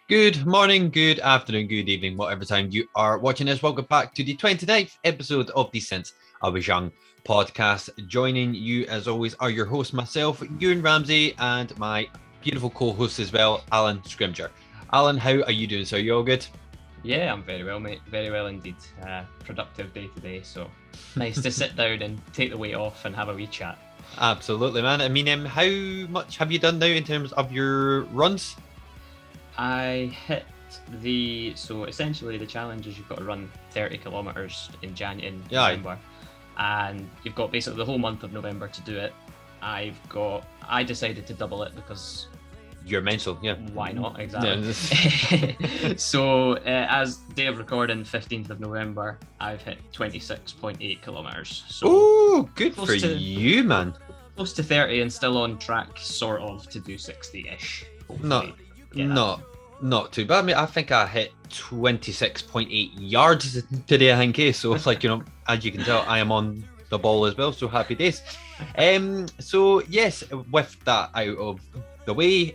Good morning, good afternoon, good evening, whatever time you are watching this. Welcome back to the 29th episode of the Since I Was Young podcast. Joining you, as always, are your hosts, myself, Ewan Ramsey, and my beautiful co-host as well, Alan Scrimger. Alan, how are you doing, sir? You all good? Yeah, I'm very well, mate. Very well indeed. Productive day today, so nice to sit down and take the weight off and have a wee chat. Absolutely, man. I mean, how much have you done now in terms of your runs? I hit so essentially the challenge is you've got to run 30 kilometers in November, and you've got basically the whole month of November to do it. I decided to double it because you're mental, yeah. Why not? Exactly. Yeah. So as day of recording, 15th of November, I've hit 26.8 kilometers. So oh, good for you, man. Close to 30 and still on track, sort of, to do 60-ish. Not too bad. I mean, I think I hit 26.8 yards today, I think. So it's like, as you can tell, I am on the ball as well. So happy days. So yes, with that out of the way,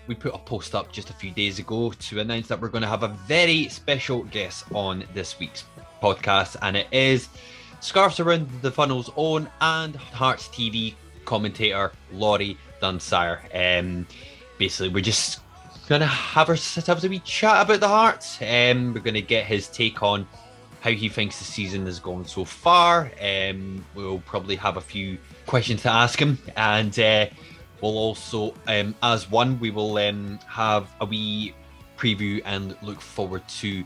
we put a post up just a few days ago to announce that we're going to have a very special guest on this week's podcast, and it is Scarves Around The Funnel's own and Hearts TV commentator Laurie Dunsire. Basically, we're just going to have ourselves a wee chat about the Hearts. We're going to get his take on how he thinks the season has gone so far. We'll probably have a few questions to ask him, and we'll also, as one, we will have a wee preview and look forward to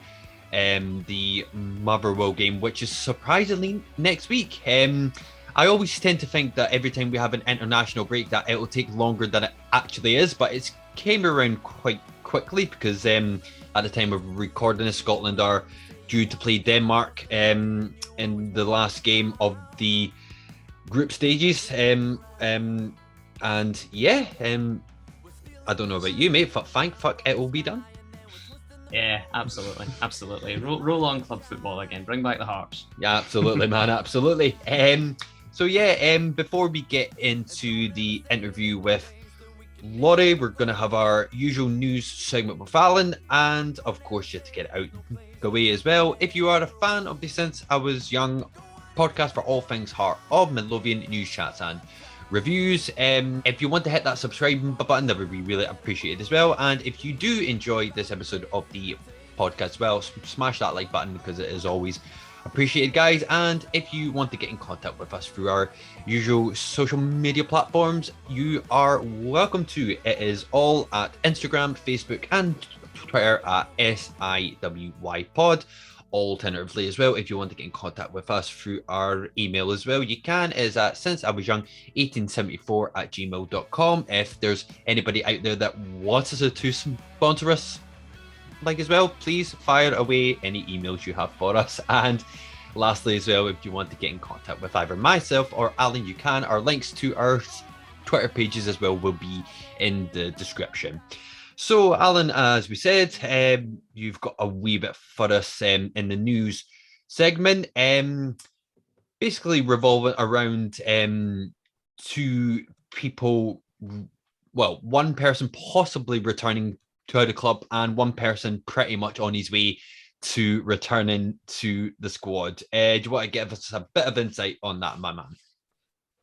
the Motherwell game, which is surprisingly next week. I always tend to think that every time we have an international break that it'll take longer than it actually is, but it's came around quite quickly because at the time of recording this, Scotland are due to play Denmark in the last game of the group stages. And yeah, I don't know about you, mate. Fuck, it will be done. Yeah, absolutely. Roll on club football again. Bring back the Hearts. Yeah, absolutely, man, absolutely. So yeah, before we get into the interview with Laurie, we're going to have our usual news segment with Alan, and of course, just to get it out the way as well, if you are a fan of the Since I Was Young podcast for all things Heart of Midlothian news, chats and reviews, if you want to hit that subscribe button, that would be really appreciated as well. And if you do enjoy this episode of the podcast as well, smash that like button because it is always appreciated, guys. And if you want to get in contact with us through our usual social media platforms, you are welcome to. It is all at Instagram, Facebook, and Twitter at SIWYpod. Alternatively as well, if you want to get in contact with us through our email as well, you can. It is at sinceIwasyoung1874@gmail.com. If there's anybody out there that wants us to sponsor us as well, please fire away any emails you have for us. And lastly as well, if you want to get in contact with either myself or Alan, you can. Our links to our Twitter pages as well will be in the description. So Alan, as we said, you've got a wee bit for us in the news segment, basically revolving around two people, well, one person possibly returning to the club and one person pretty much on his way to returning to the squad. Do you want to give us a bit of insight on that, my man?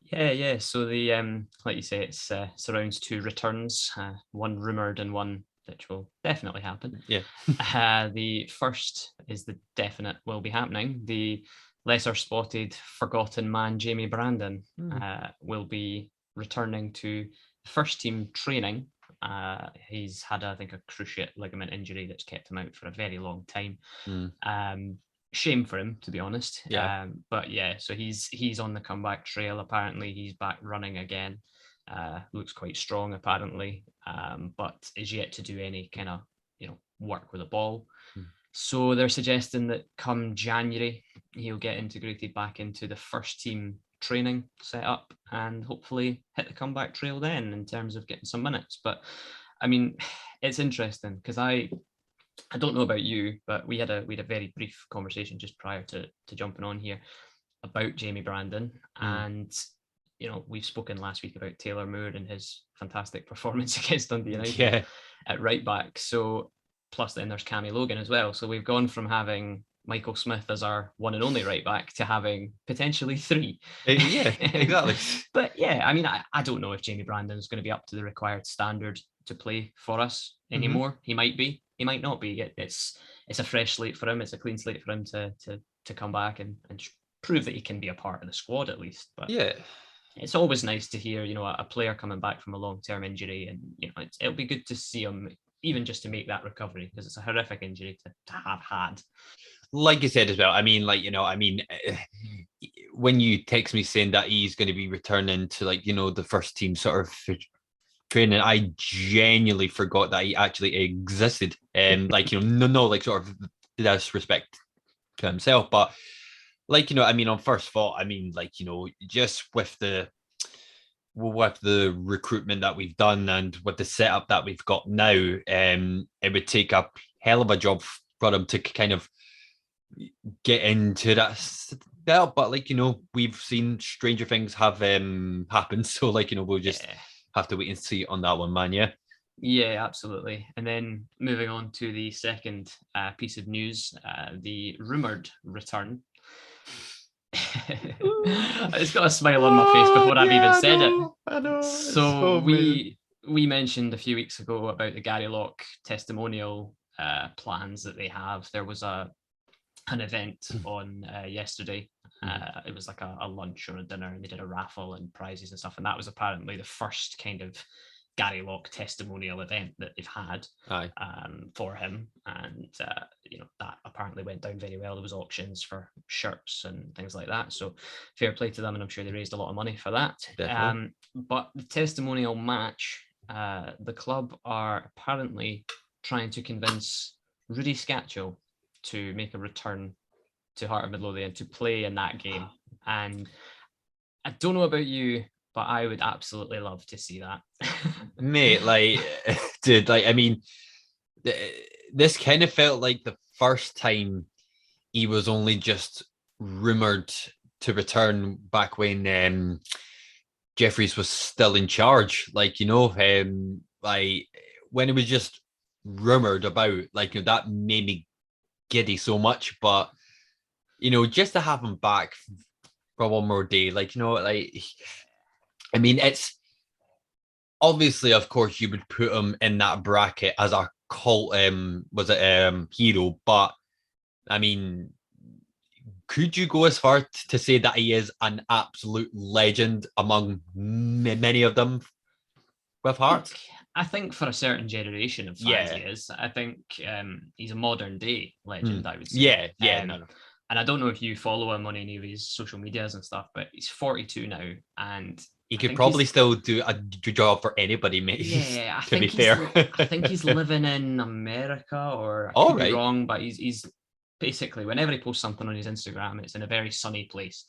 Yeah. So the like you say, it's surrounds two returns, one rumoured and one which will definitely happen. Yeah. The first is the definite will be happening. The lesser spotted, forgotten man, Jamie Brandon, will be returning to first team training. He's had, I think, a cruciate ligament injury that's kept him out for a very long time. Shame for him, to be honest. Yeah. But yeah, so he's on the comeback trail. Apparently, he's back running again. Looks quite strong, apparently, but is yet to do any kind of work with a ball. So they're suggesting that come January he'll get integrated back into the first team training setup and hopefully hit the comeback trail then in terms of getting some minutes. But I mean, it's interesting because I don't know about you, but we had a very brief conversation just prior to jumping on here about Jamie Brandon, and we've spoken last week about Taylor Moore and his fantastic performance against Dundee United Yeah. at right back. So plus then there's Cammy Logan as well. So we've gone from having Michael Smith as our one and only right back to having potentially 3. Yeah, exactly. But yeah, I mean, I don't know if Jamie Brandon's going to be up to the required standard to play for us anymore. He might be, he might not be. It's a fresh slate for him. It's a clean slate for him to come back and prove that he can be a part of the squad at least. But yeah, it's always nice to hear, a player coming back from a long-term injury, and it'll be good to see him, even just to make that recovery, because it's a horrific injury to have had. Like you said as well, I mean, when you text me saying that he's going to be returning to the first team sort of training, I genuinely forgot that he actually existed. No, sort of disrespect to himself, but on first thought, just with the recruitment that we've done and with the setup that we've got now, it would take a hell of a job for him to kind of get into that setup. But we've seen stranger things have happened, so we'll just have to wait and see on that one, man. Yeah, absolutely. And then moving on to the second piece of news, the rumoured return. It's got a smile on my face before I've even said it. I know. So we mentioned a few weeks ago about the Gary Locke testimonial plans that they have. There was an event on yesterday. It was like a lunch or a dinner, and they did a raffle and prizes and stuff. And that was apparently the first kind of Gary Locke testimonial event that they've had for him, and that apparently went down very well. There was auctions for shirts and things like that, so fair play to them, and I'm sure they raised a lot of money for that. But the testimonial match, the club are apparently trying to convince Rudy Scatchell to make a return to Heart of Midlothian to play in that game, and I don't know about you, but I would absolutely love to see that. Mate, dude, this kind of felt like the first time he was only just rumoured to return back when Jeffries was still in charge. When it was just rumoured about, that made me giddy so much. But, just to have him back for one more day, it's obviously, of course, you would put him in that bracket as a cult, hero. But could you go as far to say that he is an absolute legend among many of them with Hearts? I think for a certain generation of fans, he is. I think he's a modern day legend, I would say. No. And I don't know if you follow him on any of his social medias and stuff, but he's 42 now, and he could probably still do a job for anybody, mate. Yeah, to be fair. I think he's living in America, or I could be wrong, but he's basically, whenever he posts something on his Instagram, it's in a very sunny place.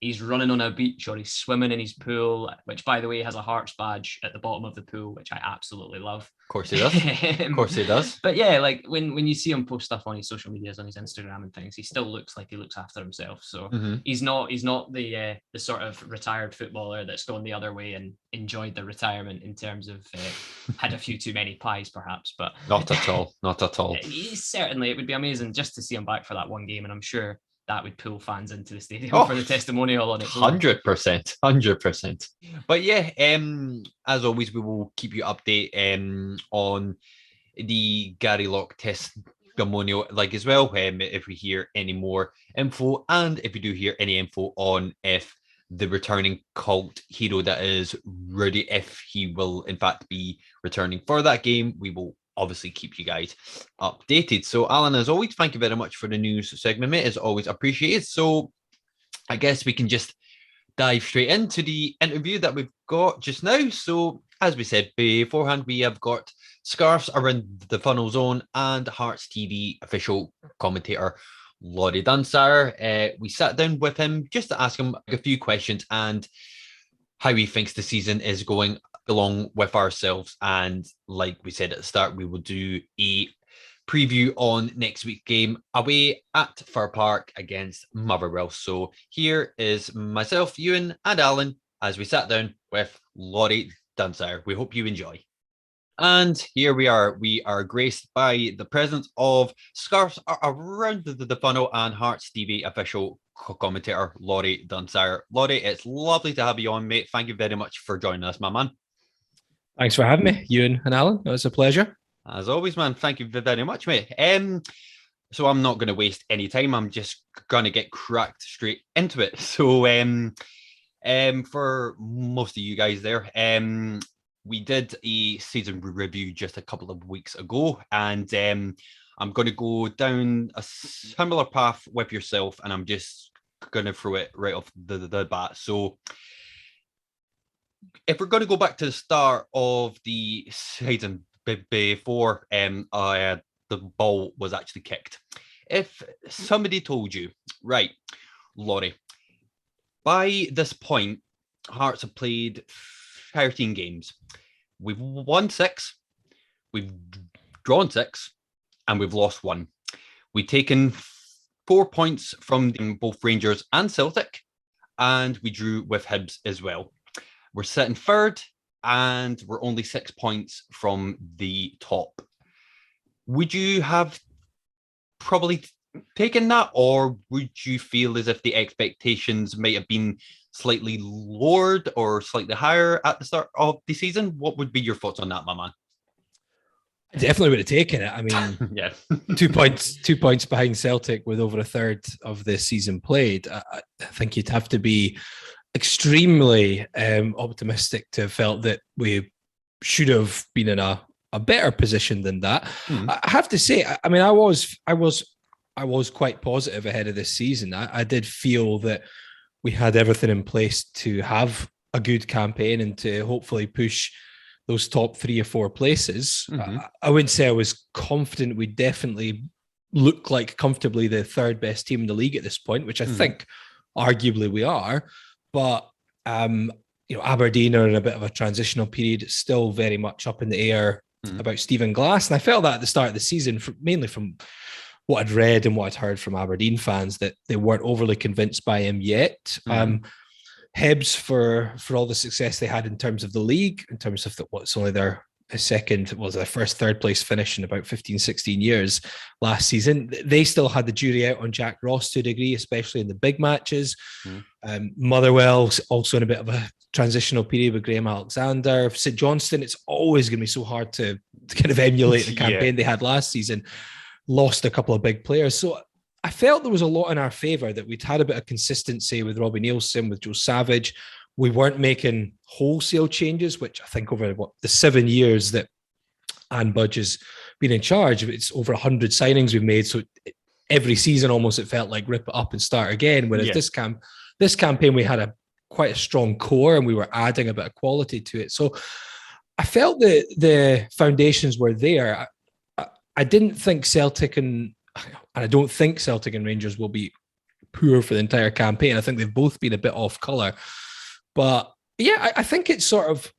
He's running on a beach, or he's swimming in his pool, which, by the way, has a Hearts badge at the bottom of the pool, which I absolutely love. Of course he does. Of course he does. But yeah, when you see him post stuff on his social medias, on his Instagram and things, he still looks like he looks after himself. So he's not the sort of retired footballer that's gone the other way and enjoyed the retirement in terms of had a few too many pies, perhaps. But not at all. Not at all. Certainly, it would be amazing just to see him back for that one game, and I'm sure that would pull fans into the stadium for the testimonial on its own. 100%. But yeah, as always, we will keep you updated on the Gary Locke testimonial as well, if we hear any more info, and if we do hear any info on if the returning cult hero that is Rudy, if he will in fact be returning for that game, we will obviously keep you guys updated. So Alan, as always, thank you very much for the news segment, mate. It's always appreciated. So I guess we can just dive straight into the interview that we've got just now. So as we said beforehand, we have got Scarves Around the Funnel Zone and Hearts TV official commentator Laurie Dunsire. We sat down with him just to ask him a few questions and how he thinks the season is going along with ourselves. And like we said at the start, we will do a preview on next week's game away at Fir Park against Motherwell. So here is myself, Ewan, and Alan as we sat down with Laurie Dunsire. We hope you enjoy. And here we are. We are graced by the presence of Scarves Around the Funnel and Hearts TV official commentator Laurie Dunsire. Laurie, it's lovely to have you on, mate. Thank you very much for joining us, my man. Thanks for having me, Ewan and Alan. It was a pleasure. As always, man. Thank you very much, mate. So I'm not going to waste any time. I'm just going to get cracked straight into it. So for most of you guys there, we did a season review just a couple of weeks ago, and I'm going to go down a similar path with yourself, and I'm just going to throw it right off the bat. So if we're going to go back to the start of the season before the ball was actually kicked, if somebody told you, right, Laurie, by this point, Hearts have played 13 games. We've won 6, we've drawn 6, and we've lost 1. We've taken 4 points from both Rangers and Celtic, and we drew with Hibs as well. We're sitting third, and we're only 6 points from the top. Would you have probably taken that, or would you feel as if the expectations might have been slightly lowered or slightly higher at the start of the season? What would be your thoughts on that, my man? I definitely would have taken it. I mean, yeah, 2 points behind Celtic with over a third of the season played. I think you'd have to be extremely optimistic to have felt that we should have been in a better position than that. I have to say, I mean, I was quite positive ahead of this season. I did feel that we had everything in place to have a good campaign and to hopefully push those top 3 or 4 places. I wouldn't say I was confident. We definitely look like comfortably the third best team in the league at this point, which I think arguably we are. But Aberdeen are in a bit of a transitional period. It's still very much up in the air about Stephen Glass, and I felt that at the start of the season, mainly from what I'd read and what I'd heard from Aberdeen fans, that they weren't overly convinced by him yet. Hibs, for all the success they had in terms of the league, in terms of what's only their first third place finish in about 15, 16 years last season. They still had the jury out on Jack Ross to a degree, especially in the big matches. Motherwell's also in a bit of a transitional period with Graham Alexander. St Johnstone, it's always going to be so hard to kind of emulate the campaign they had last season. Lost a couple of big players. So I felt there was a lot in our favour, that we'd had a bit of consistency with Robbie Nielsen, with Joe Savage. We weren't making wholesale changes, which I think over the 7 years that Anne Budge has been in charge, it's over 100 signings we've made. So every season almost it felt like rip it up and start again. Whereas this campaign, we had quite a strong core and we were adding a bit of quality to it. So I felt that the foundations were there. I didn't think Celtic and I don't think Celtic and Rangers will be poor for the entire campaign. I think they've both been a bit off colour. But yeah, I think it's sort of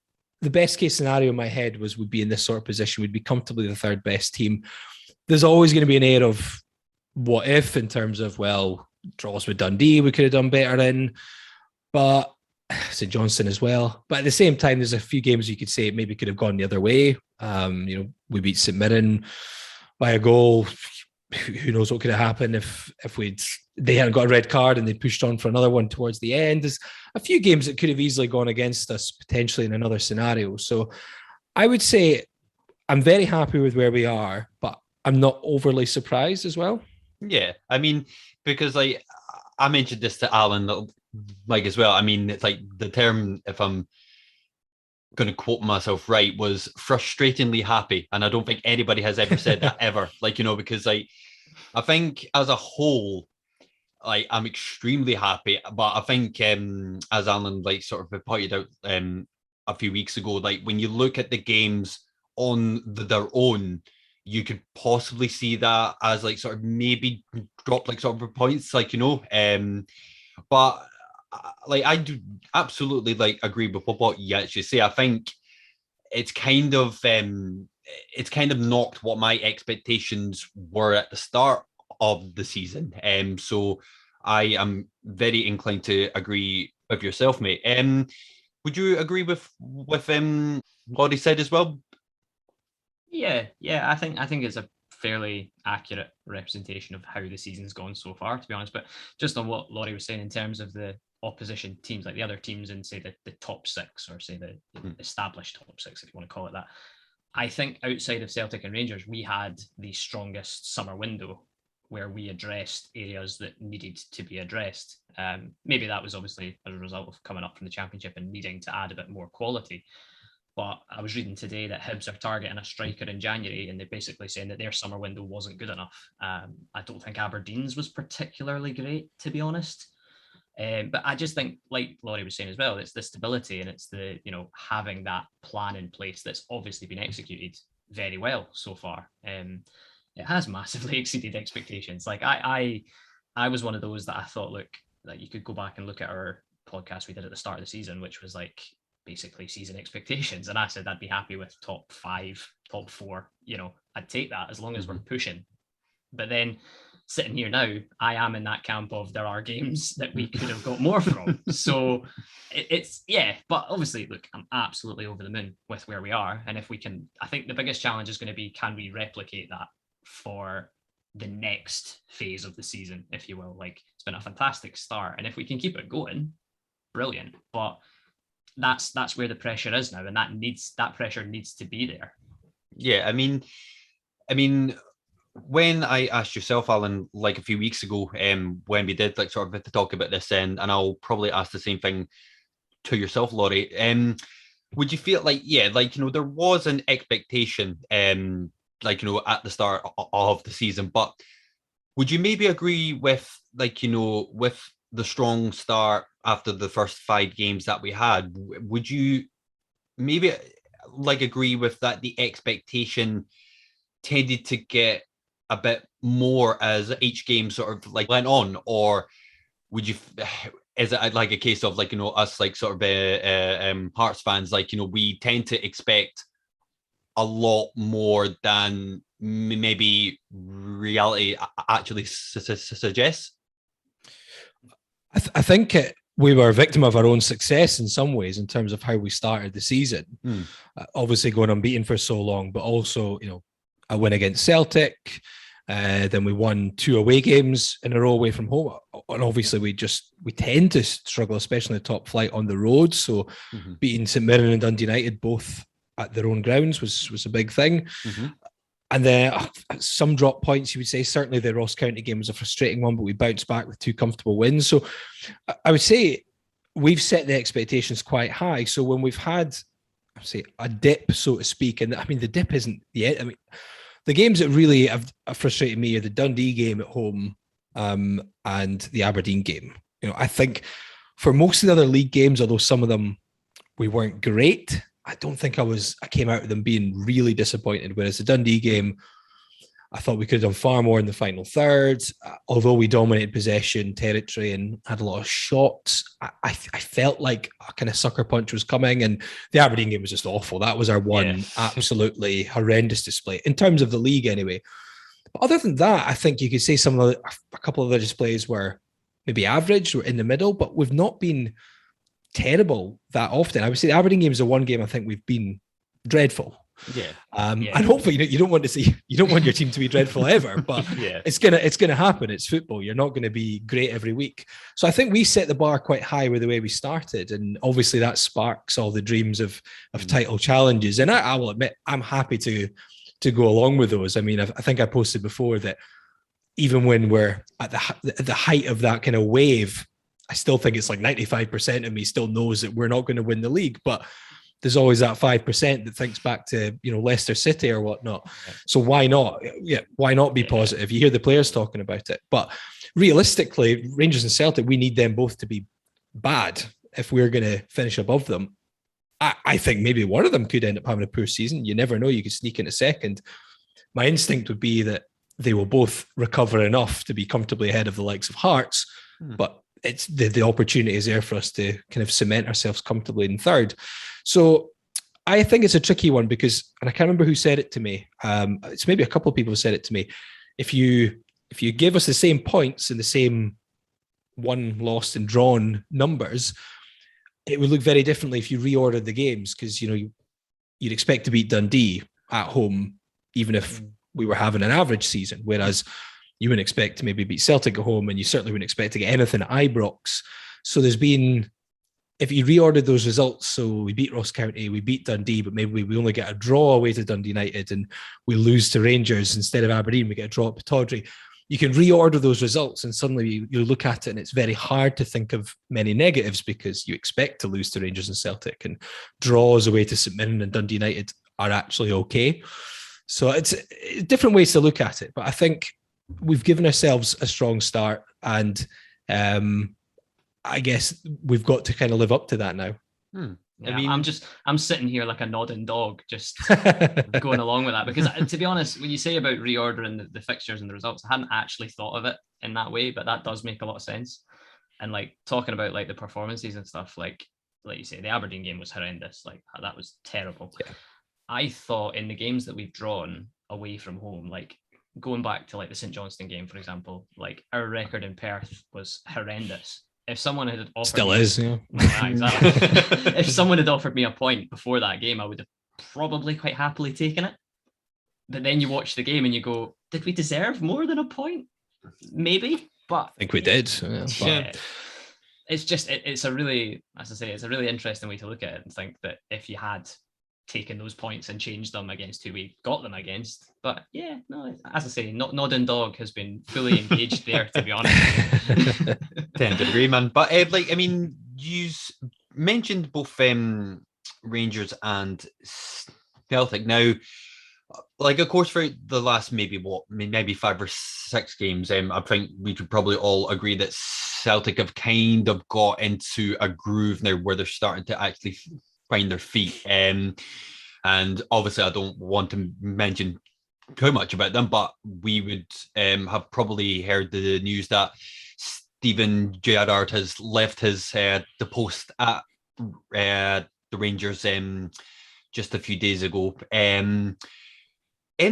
the best case scenario in my head would be in this sort of position. We'd be comfortably the third best team. There's always going to be an air of what if in terms of, well, draws with Dundee we could have done better in, but St Johnstone as well. But at the same time, there's a few games you could say maybe could have gone the other way. We beat St Mirren by a goal. Who knows what could have happened if they hadn't got a red card and they pushed on for another one towards the end. There's a few games that could have easily gone against us potentially in another scenario. So I would say I'm very happy with where we are, but I'm not overly surprised as well. Yeah, I mean, because I mentioned this to Alan as well. I mean, it's like the term, if I'm going to quote myself right, was frustratingly happy, and I don't think anybody has ever said that ever. Because I think as a whole, I'm extremely happy, but I think as Alan sort of pointed out a few weeks ago, when you look at the games on their own, you could possibly see that as sort of maybe drop sort of points, but I do absolutely agree with what you actually say. I think it's kind of it's kind of knocked what my expectations were at the start of the season. So I am very inclined to agree with yourself, mate. Would you agree with what he said as well? Yeah. I think it's a fairly accurate representation of how the season's gone so far, to be honest. But just on what Laurie was saying in terms of the opposition teams, like the other teams in, say, the top six, or say the established top six, if you want to call it that, I think outside of Celtic and Rangers, we had the strongest summer window where we addressed areas that needed to be addressed. Maybe that was obviously as a result of coming up from the Championship and needing to add a bit more quality. But I was reading today that Hibs are targeting a striker in January, and they're basically saying that their summer window wasn't good enough. I don't think Aberdeen's was particularly great, to be honest. But I just think, like Laurie was saying as well, it's the stability and it's the, having that plan in place that's obviously been executed very well so far. It has massively exceeded expectations. Like I was one of those that I thought, look, like you could go back and look at our podcast we did at the start of the season, which was like basically season expectations. And I said I'd be happy with top 5, top 4, I'd take that as long as we're pushing. But then sitting here now, I am in that camp of there are games that we could have got more from. So it's, but obviously, look, I'm absolutely over the moon with where we are. And if we can, I think the biggest challenge is going to be, can we replicate that for the next phase of the season, if you will? Like, it's been a fantastic start. And if we can keep it going, brilliant. But that's where the pressure is now. And that pressure needs to be there. Yeah, I mean, when I asked yourself, Alan, like a few weeks ago, when we did like sort of talk about this, and I'll probably ask the same thing to yourself, Laurie, would you feel like, there was an expectation, at the start of the season, but would you maybe agree with, with the strong start after the first 5 games that we had, would you maybe agree with that the expectation tended to get a bit more as each game sort of went on? Or would you, is it like a case of us sort of Hearts fans, we tend to expect a lot more than maybe reality actually suggests? I think we were a victim of our own success in some ways in terms of how we started the season. Obviously going unbeaten for so long, but also, a win against Celtic. Then we won 2 away games in a row away from home. And obviously we tend to struggle, especially in the top flight on the road. So beating St Mirren and Dundee United both at their own grounds was a big thing. And then some drop points, you would say. Certainly the Ross County game was a frustrating one, but we bounced back with 2 comfortable wins. So I would say we've set the expectations quite high. So when we've had, say, a dip, so to speak, and I mean, the dip isn't yet. I mean, the games that really have frustrated me are the Dundee game at home and the Aberdeen game. I think for most of the other league games, although some of them we weren't great, I don't think I came out of them being really disappointed. Whereas the Dundee game, I thought we could have done far more in the final third. Although we dominated possession, territory, and had a lot of shots, I felt like a kind of sucker punch was coming. And the Aberdeen game was just awful. That was our one absolutely horrendous display in terms of the league, anyway. But other than that, I think you could say a couple of the displays were maybe average or in the middle, but we've not been terrible that often. I would say the Aberdeen game is the one game I think we've been dreadful. And hopefully you don't want your team to be dreadful ever, but it's gonna happen. It's football. You're not going to be great every week. So I think we set the bar quite high with the way we started, and obviously that sparks all the dreams of title challenges. And I will admit I'm happy to go along with those. I mean, I think I posted before that even when we're at the height of that kind of wave, I still think it's 95% of me still knows that we're not going to win the league, but there's always that 5% that thinks back to, Leicester City or whatnot. So why not? Why not be positive? You hear the players talking about it. But realistically, Rangers and Celtic, we need them both to be bad if we're going to finish above them. I think maybe one of them could end up having a poor season. You never know. You could sneak in a second. My instinct would be that they will both recover enough to be comfortably ahead of the likes of Hearts, but it's the opportunity is there for us to kind of cement ourselves comfortably in third. So I think it's a tricky one because, and I can't remember who said it to me. It's maybe a couple of people have said it to me. If you give us the same points and the same won, lost, and drawn numbers, it would look very differently if you reordered the games, because you'd expect to beat Dundee at home, even if we were having an average season, whereas you wouldn't expect to maybe beat Celtic at home, and you certainly wouldn't expect to get anything at Ibrox. So there's been, if you reordered those results, so we beat Ross County, we beat Dundee, but maybe we only get a draw away to Dundee United and we lose to Rangers instead of Aberdeen, we get a draw at Pittodrie. You can reorder those results and suddenly you look at it and it's very hard to think of many negatives because you expect to lose to Rangers and Celtic, and draws away to St Mirren and Dundee United are actually okay. So it's different ways to look at it, but I think we've given ourselves a strong start, and I guess we've got to kind of live up to that now. Yeah, I mean, I'm sitting here like a nodding dog, just going along with that, because to be honest, when you say about reordering the fixtures and the results, I hadn't actually thought of it in that way, but that does make a lot of sense. And like talking about like the performances and stuff, like you say, the Aberdeen game was horrendous. Like that was terrible. Yeah. I thought in the games that we've drawn away from home, like going back to like the St Johnstone game, for example, like our record in Perth was horrendous. If someone had offered still is, yeah. Exactly. If someone had offered me a point before that game, I would have probably quite happily taken it. But then you watch the game and you go, did we deserve more than a point? Maybe, but I think we did. Yeah. It's just it's a really, as I say, it's a really interesting way to look at it and think that if you had taken those points and changed them against who we got them against. But yeah, no, as I say, Nodding Dog has been fully engaged there, to be honest. Tend to agree, man. But like, I mean, you mentioned both Rangers and Celtic. Now, like, of course, for the last maybe 5 or 6 games, I think we could probably all agree that Celtic have kind of got into a groove now where they're starting to actually find their feet. And obviously I don't want to mention too much about them, but we would have probably heard the news that Steven Gerrard has left his the post at the Rangers just a few days ago. In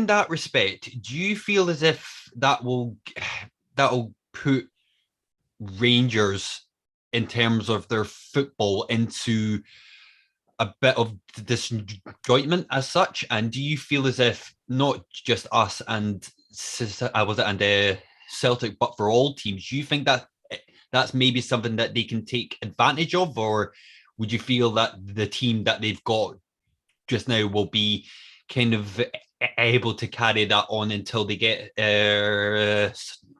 that respect, do you feel as if that will put Rangers in terms of their football into a bit of disjointment as such? And do you feel as if not just us and Celtic, but for all teams, do you think that that's maybe something that they can take advantage of, or would you feel that the team that they've got just now will be kind of able to carry that on until they get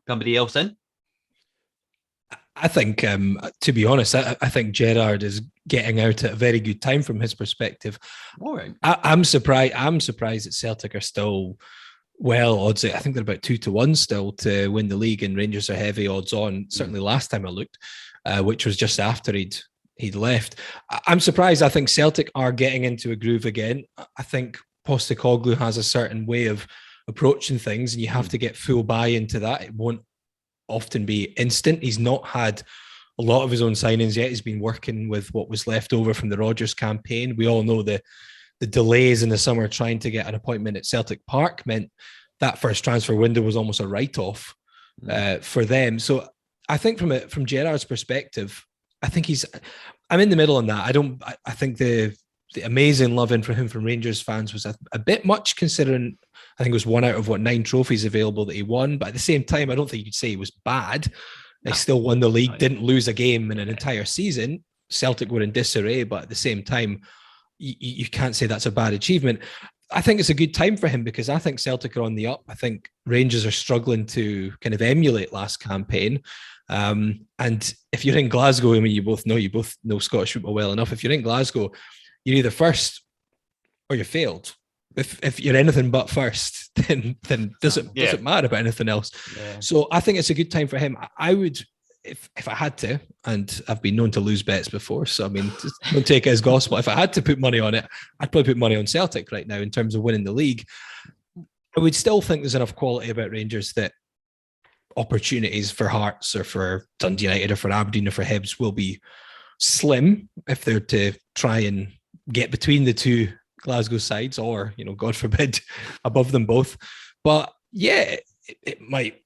somebody else in? I think, to be honest, I think Gerrard is getting out at a very good time from his perspective. All right. I'm surprised that Celtic are still odds. I think they're about 2-1 still to win the league, and Rangers are heavy odds on. Certainly last time I looked, which was just after he'd left. I'm surprised. I think Celtic are getting into a groove again. I think Postecoglou has a certain way of approaching things, and you have to get full buy-in to that. It won't often be instant. He's not had a lot of his own signings yet. He's been working with what was left over from the Rodgers campaign. We all know the delays in the summer trying to get an appointment at Celtic Park meant that first transfer window was almost a write-off for them. So I think from Gerrard's perspective, I think I'm in the middle on that. I think the amazing love in for him from Rangers fans was a bit much, considering I think it was 1 out of 9 trophies available that he won. But at the same time, I don't think you could say he was bad. They still won the league, didn't lose a game in an entire season. Celtic were in disarray, but at the same time, you can't say that's a bad achievement. I think it's a good time for him because I think Celtic are on the up. I think Rangers are struggling to kind of emulate last campaign. And if you're in Glasgow, I mean, you both know Scottish football well enough. If you're in Glasgow, you're either first or you failed. If you're anything but first, then doesn't matter about anything else. Yeah. So I think it's a good time for him. I would, if I had to, and I've been known to lose bets before, so I mean, just don't take it as gospel. If I had to put money on it, I'd probably put money on Celtic right now in terms of winning the league. I would still think there's enough quality about Rangers that opportunities for Hearts or for Dundee United or for Aberdeen or for Hibs will be slim if they're to try and get between the two Glasgow sides, or God forbid, above them both. But yeah, it might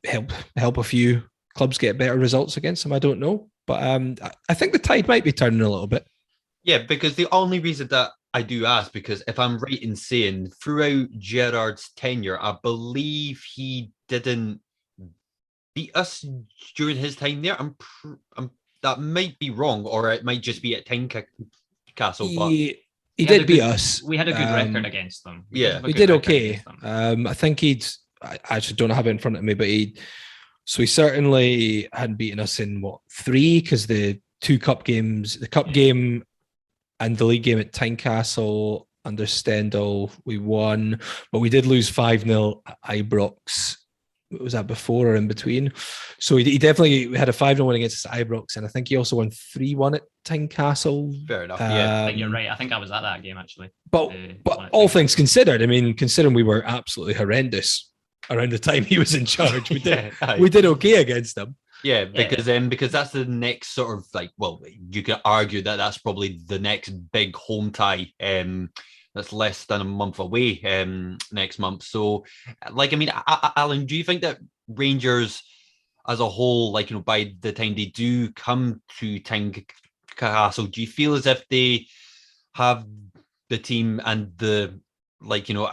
help a few clubs get better results against them. I don't know, but I think the tide might be turning a little bit. Yeah, because the only reason that I do ask, because if I'm right in saying throughout Gerard's tenure, I believe he didn't beat us during his time there. That might be wrong, or it might just be at Tynecastle. But he did beat us. We had a good record against them. We did okay. I think I actually don't have it in front of me, but he certainly hadn't beaten us in 3, because the 2 cup games, the cup game and the league game at Tynecastle under Stendhal, we won, but we did lose 5-0 at Ibrox. Was that before or in between? So he definitely had a 5-0 win against Ibrox, and I think he also won 3-1 at Tynecastle. Fair enough. Yeah, I think you're right. I think I was at that game actually. But all things considered, I mean, considering we were absolutely horrendous around the time he was in charge, we did okay against them. Yeah, because that's the next sort of you could argue that that's probably the next big home tie. That's less than a month away next month. So, Alan, do you think that Rangers as a whole, by the time they do come to Tynecastle, do you feel as if they have the team and the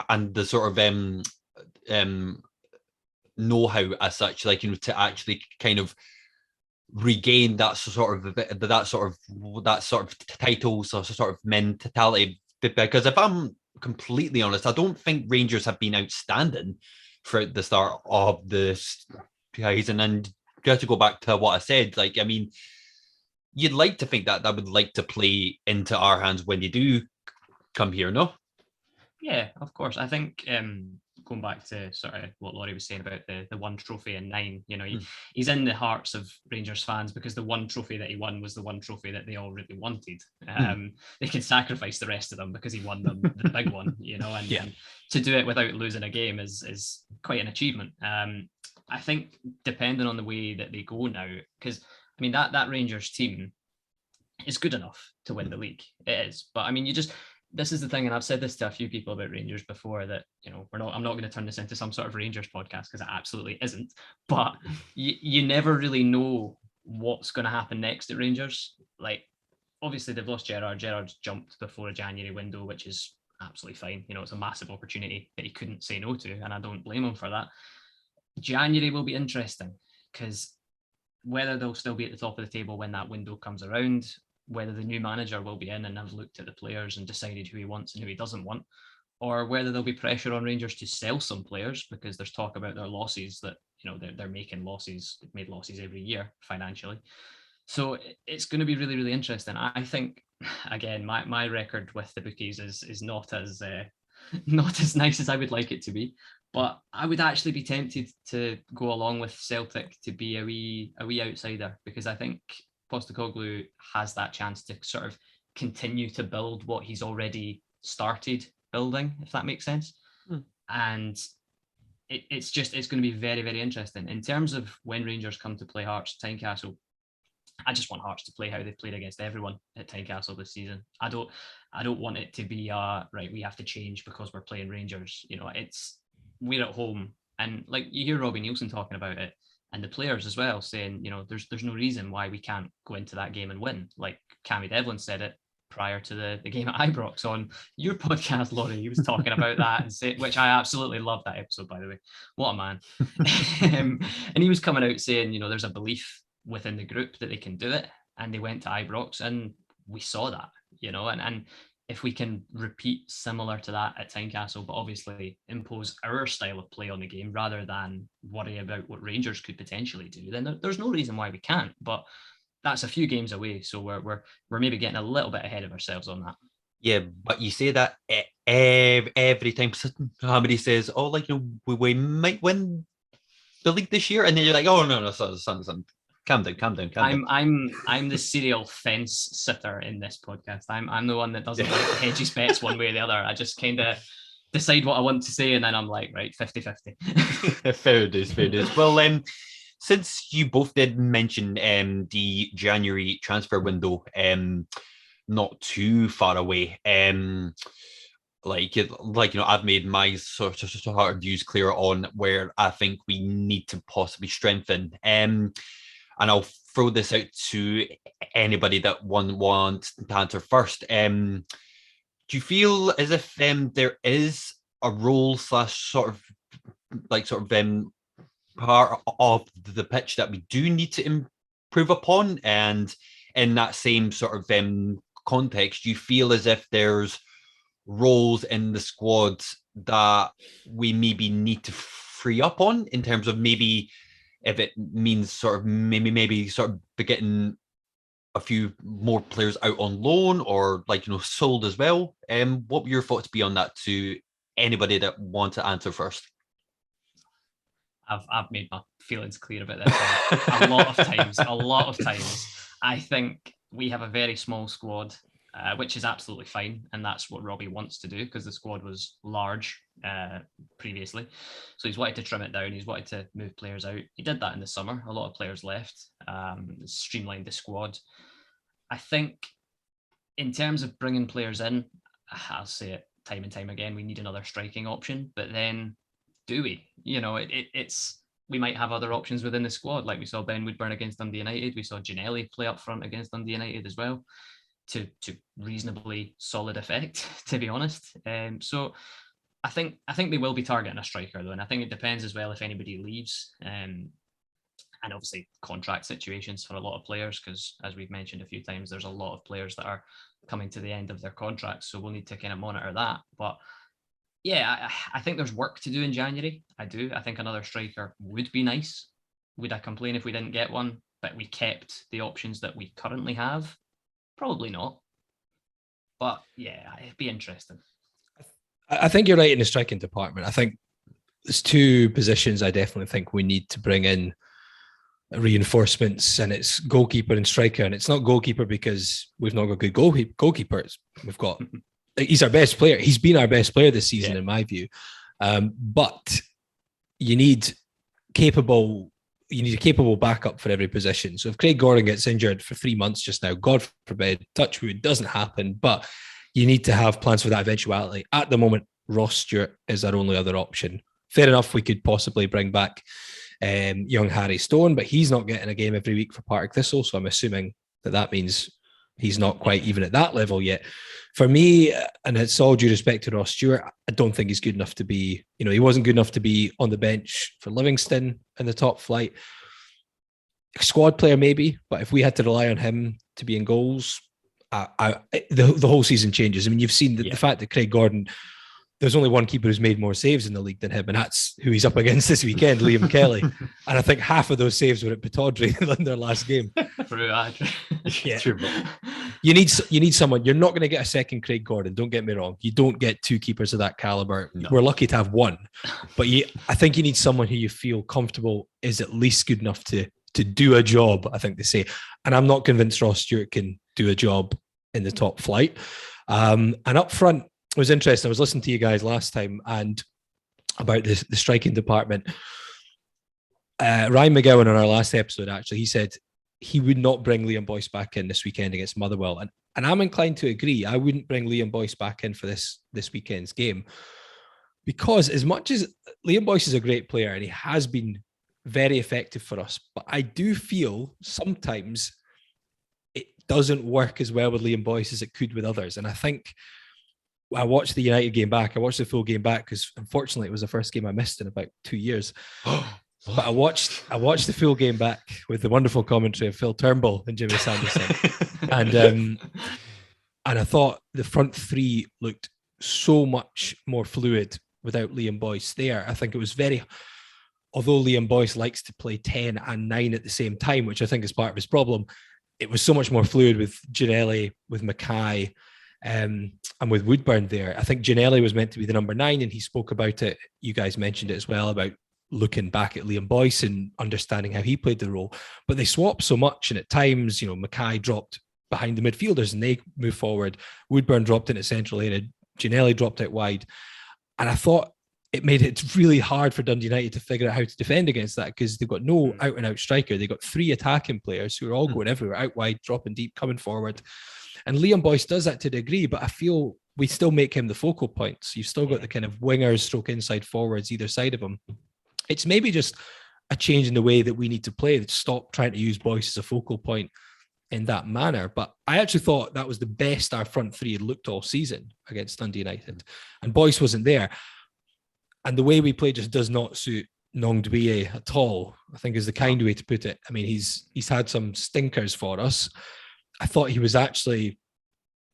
and the sort of know-how as such, to actually kind of regain that sort of titles or sort of mentality? Because if I'm completely honest, I don't think Rangers have been outstanding for the start of the season. And just to go back to what I said, you'd like to think that would like to play into our hands when you do come here, no? Yeah, of course. I think going back to sort of what Laurie was saying about the one trophy in 9, he's in the hearts of Rangers fans because the one trophy that he won was the one trophy that they all really wanted. They can sacrifice the rest of them because he won them the big one, and to do it without losing a game is quite an achievement. I think depending on the way that they go now, because I mean that Rangers team is good enough to win the league. It is, but I mean this is the thing, and I've said this to a few people about Rangers before, that I'm not going to turn this into some sort of Rangers podcast because it absolutely isn't. But you never really know what's going to happen next at Rangers. Obviously they've lost Gerard. Gerard's jumped before a January window, which is absolutely fine. It's a massive opportunity that he couldn't say no to, and I don't blame him for that. January will be interesting because whether they'll still be at the top of the table when that window comes around, whether the new manager will be in and have looked at the players and decided who he wants and who he doesn't want, or whether there'll be pressure on Rangers to sell some players because there's talk about their losses, that they're making losses. They've made losses every year financially. So it's going to be really, really interesting. I think, again, my record with the bookies is not as nice as I would like it to be, but I would actually be tempted to go along with Celtic to be a wee outsider, because I think Postecoglou has that chance to sort of continue to build what he's already started building, if that makes sense. And it's going to be very, very interesting. In terms of when Rangers come to play Hearts at Tynecastle, I just want Hearts to play how they played against everyone at Tynecastle this season. I don't want it to be right, we have to change because we're playing Rangers. We're at home, and you hear Robbie Nielsen talking about it, and the players as well saying, there's no reason why we can't go into that game and win. Like Cammy Devlin said it prior to the game at Ibrox on your podcast, Laurie. He was talking about that, which I absolutely love that episode, by the way. What a man. And he was coming out saying, there's a belief within the group that they can do it. And they went to Ibrox and we saw that, and if we can repeat similar to that at Tynecastle, but obviously impose our style of play on the game rather than worry about what Rangers could potentially do, then there's no reason why we can't. But that's a few games away, so we're maybe getting a little bit ahead of ourselves on that. Yeah, but you say that every time somebody says, "Oh, we might win the league this year," and then you're like, "Oh no, son, calm down." I'm the serial fence sitter in this podcast. I'm the one that doesn't like hedgy bets one way or the other. I just kind of decide what I want to say, and then I'm like, right, 50-50. Fair dues. Well, since you both did mention the January transfer window, not too far away, I've made my sort of views clear on where I think we need to possibly strengthen. And I'll throw this out to anybody that wants to answer first. Do you feel as if there is a role / sort of part of the pitch that we do need to improve upon? And in that same sort of context, do you feel as if there's roles in the squad that we maybe need to free up on, in terms of maybe if it means sort of maybe sort of getting a few more players out on loan, or sold as well? What would your thoughts be on that, to anybody that wants to answer first? I've made my feelings clear about this a lot of times. I think we have a very small squad, which is absolutely fine, and that's what Robbie wants to do, because the squad was large previously. So he's wanted to trim it down. He's wanted to move players out. He did that in the summer. A lot of players left, streamlined the squad. I think in terms of bringing players in, I'll say it time and time again, we need another striking option. But then, do we? It's we might have other options within the squad. Like we saw Ben Woodburn against Dundee United. We saw Ginelli play up front against Dundee United as well, to reasonably solid effect, to be honest. So I think they will be targeting a striker, though, and I think it depends as well if anybody leaves, and obviously contract situations for a lot of players, because as we've mentioned a few times, there's a lot of players that are coming to the end of their contracts, so we'll need to kind of monitor that. But yeah, I think there's work to do in January. I do. I think another striker would be nice. Would I complain if we didn't get one, but we kept the options that we currently have? Probably not. But yeah, it'd be interesting. I think you're right in the striking department. I think there's two positions I definitely think we need to bring in reinforcements, and it's goalkeeper and striker. And it's not goalkeeper because we've not got good goalkeepers. We've got, he's our best player. He's been our best player this season, in my view. But you need a capable backup for every position. So if Craig Gordon gets injured for 3 months just now, God forbid, touch wood, doesn't happen, but you need to have plans for that eventuality. At the moment, Ross Stewart is our only other option. Fair enough, we could possibly bring back young Harry Stone, but he's not getting a game every week for Partick Thistle, so I'm assuming that means he's not quite even at that level yet. For me, and it's all due respect to Ross Stewart, I don't think he's good enough to be, he wasn't good enough to be on the bench for Livingston in the top flight. A squad player maybe, but if we had to rely on him to be in goals, the whole season changes. I mean, you've seen the fact that Craig Gordon, there's only one keeper who's made more saves in the league than him, and that's who he's up against this weekend, Liam Kelly. And I think half of those saves were at Pittodrie in their last game. Yeah. True. You need someone. You're not going to get a second Craig Gordon, don't get me wrong. You don't get two keepers of that caliber. No. We're lucky to have one. But I think you need someone who you feel comfortable is at least good enough to do a job, I think they say. And I'm not convinced Ross Stewart can do a job in the top flight. And up front, it was interesting. I was listening to you guys last time and about the striking department. Ryan McGowan on our last episode, actually, he said he would not bring Liam Boyce back in this weekend against Motherwell. And I'm inclined to agree. I wouldn't bring Liam Boyce back in for this weekend's game, because as much as Liam Boyce is a great player and he has been very effective for us, but I do feel sometimes it doesn't work as well with Liam Boyce as it could with others. And I think I watched the United game back. I watched the full game back because unfortunately it was the first game I missed in about 2 years. But I watched the full game back with the wonderful commentary of Phil Turnbull and Jimmy Sanderson. and I thought the front three looked so much more fluid without Liam Boyce there. I think it was although Liam Boyce likes to play 10 and 9 at the same time, which I think is part of his problem, it was so much more fluid with Ginelli, with Mackay, and with Woodburn there. I think Ginelli was meant to be the number 9, and he spoke about it. You guys mentioned it as well, about looking back at Liam Boyce and understanding how he played the role. But they swapped so much, and at times, Mackay dropped behind the midfielders and they moved forward. Woodburn dropped into central area. Ginelli dropped out wide. And I thought it made it really hard for Dundee United to figure out how to defend against that, because they've got no out-and-out striker. They've got 3 attacking players who are all going everywhere, out wide, dropping deep, coming forward. And Liam Boyce does that to a degree, but I feel we still make him the focal point. So you've still got the kind of wingers, stroke inside forwards, either side of him. It's maybe just a change in the way that we need to play. Stop trying to use Boyce as a focal point in that manner. But I actually thought that was the best our front three had looked all season against Dundee United. And Boyce wasn't there. And the way we play just does not suit Nongdouye at all, I think is the kind way to put it. I mean, he's had some stinkers for us. I thought he was actually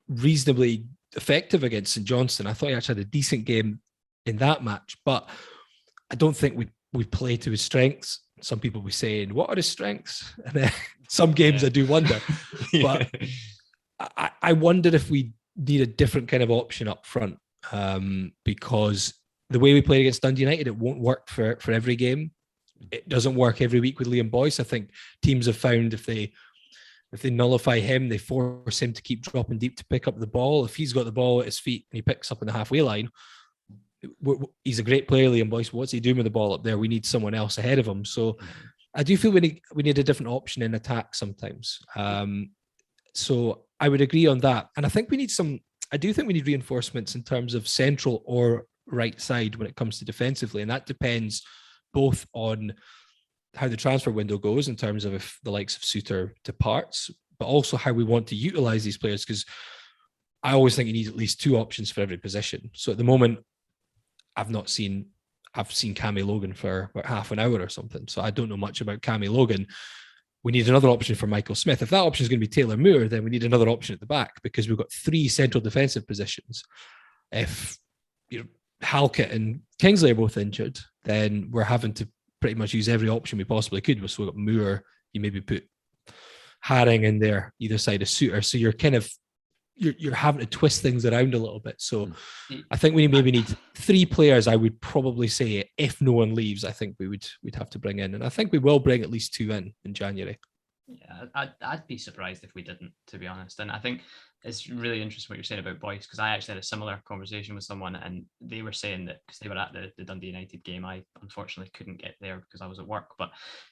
reasonably effective against St Johnstone. I thought he actually had a decent game in that match, but I don't think we play to his strengths. Some people will be saying, what are his strengths? And then some games I do wonder. But I wondered if we need a different kind of option up front, because the way we played against Dundee United, it won't work for every game. It doesn't work every week with Liam Boyce. I think teams have found if they nullify him, they force him to keep dropping deep to pick up the ball. If he's got the ball at his feet and he picks up in the halfway line, he's a great player, Liam Boyce. What's he doing with the ball up there? We need someone else ahead of him. So I do feel we need a different option in attack sometimes. So I would agree on that. And I think I do think we need reinforcements in terms of central or right side when it comes to defensively. And that depends both on how the transfer window goes in terms of if the likes of Suter departs, but also how we want to utilize these players, because I always think you need at least two options for every position. So at the moment, I've seen Cammy Logan for about half an hour or something. So I don't know much about Cammy Logan. We need another option for Michael Smith. If that option is going to be Taylor Moore, then we need another option at the back, because we've got three central defensive positions. If Halkett and Kingsley are both injured, then we're having to pretty much use every option we possibly could. So we've got Moore, you maybe put Haring in there, either side of Suter. So you're kind of, you're having to twist things around a little bit. So I think we maybe need three players. I would probably say, if no one leaves, I think we'd have to bring in. And I think we will bring at least two in January. Yeah, I'd be surprised if we didn't, to be honest. And I think it's really interesting what you're saying about Boyce, because I actually had a similar conversation with someone, and they were saying that, because they were at the Dundee United game. I unfortunately couldn't get there because I was at work, but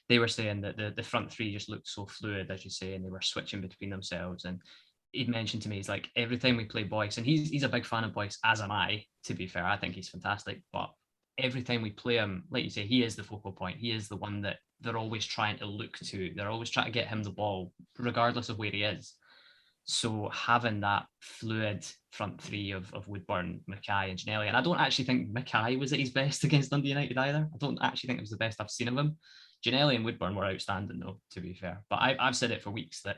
they were saying that the front three just looked so fluid, as you say, and they were switching between themselves. And he'd mentioned to me, he's like, every time we play Boyce, and he's a big fan of Boyce, as am I, to be fair. I think he's fantastic, but every time we play him, like you say, he is the focal point. He is the one that they're always trying to look to. They're always trying to get him the ball, regardless of where he is. So having that fluid front three of Woodburn, Mackay and Ginnelly, and I don't actually think Mackay was at his best against Dundee United either. I don't actually think it was the best I've seen of him. Ginnelly and Woodburn were outstanding though, to be fair. But I've said it for weeks that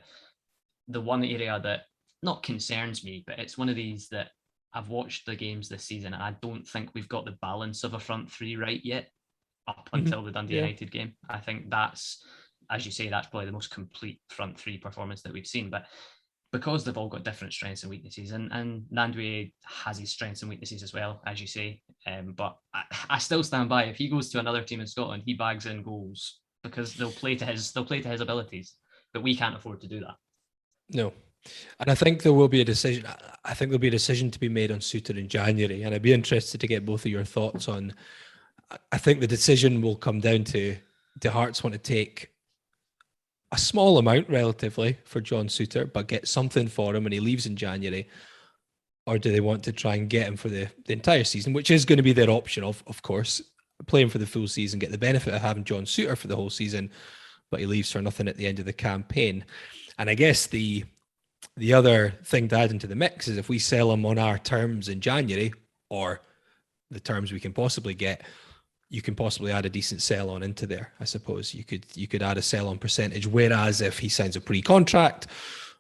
the one area that not concerns me, but it's one of these that I've watched the games this season, and I don't think we've got the balance of a front three right yet up until the Dundee United game. I think that's, as you say, that's probably the most complete front three performance that we've seen. But because they've all got different strengths and weaknesses, and Nandoué has his strengths and weaknesses as well, as you say. But I still stand by, if he goes to another team in Scotland, he bags in goals, because they'll play to his abilities. But we can't afford to do that. No. And I think there will be a decision. I think there'll be a decision to be made on Suter in January, and I'd be interested to get both of your thoughts on. I think the decision will come down to, do Hearts want to take a small amount relatively for John Suter, but get something for him when he leaves in January, or do they want to try and get him for the entire season, which is going to be their option, of course, play him for the full season, get the benefit of having John Suter for the whole season, but he leaves for nothing at the end of the campaign. And I guess the other thing to add into the mix is, if we sell him on our terms in January, or the terms we can possibly get, you can possibly add a decent sell on into there. I suppose you could add a sell on percentage. Whereas if he signs a pre-contract,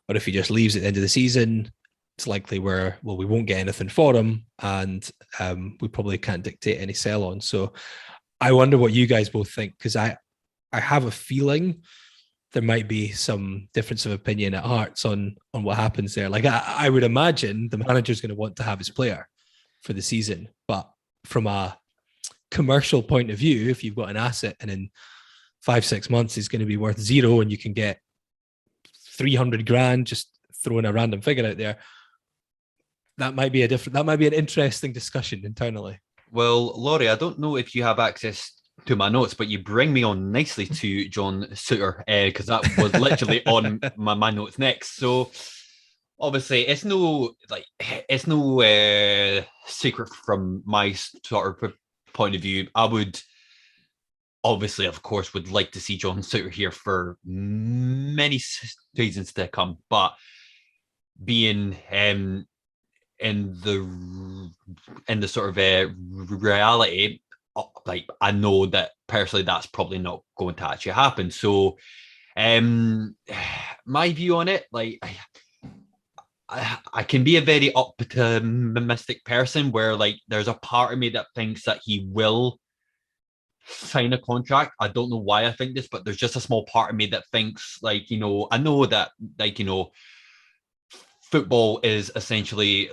or if he just leaves at the end of the season, it's likely we won't get anything for him, and we probably can't dictate any sell on. So I wonder what you guys both think, because I have a feeling there might be some difference of opinion at Hearts on what happens there. Like I would imagine the manager's going to want to have his player for the season, but from a commercial point of view, if you've got an asset and in 5-6 months is going to be worth zero, and you can get 300 grand, just throwing a random figure out there, that might be an interesting discussion internally. Well, Laurie, I don't know if you have access to my notes, but you bring me on nicely to John Suter, because that was literally on my notes next. So obviously it's no, like, it's no secret from my sort of point of view. I would obviously, of course, would like to see John Suter here for many seasons to come, but being in the sort of reality, like I know that personally that's probably not going to actually happen. So my view on it, like I can be a very optimistic person where like there's a part of me that thinks that he will sign a contract. I don't know why I think this, but there's just a small part of me that thinks like, I know that like, football is essentially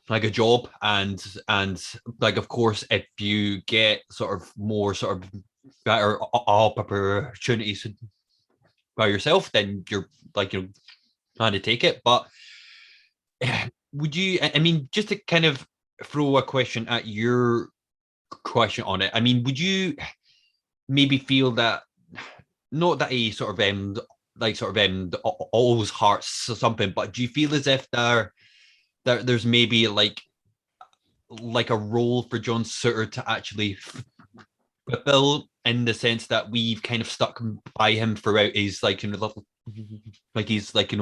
like a job, and like of course if you get sort of more sort of better opportunities by yourself, then you're like trying to take it. But would you, I mean, just to kind of throw a question at your question on it, I mean, would you maybe feel that, not that he sort of always hearts or something, but do you feel as if there's maybe like a role for John Suter to actually fulfill, in the sense that we've kind of stuck by him throughout his like he's like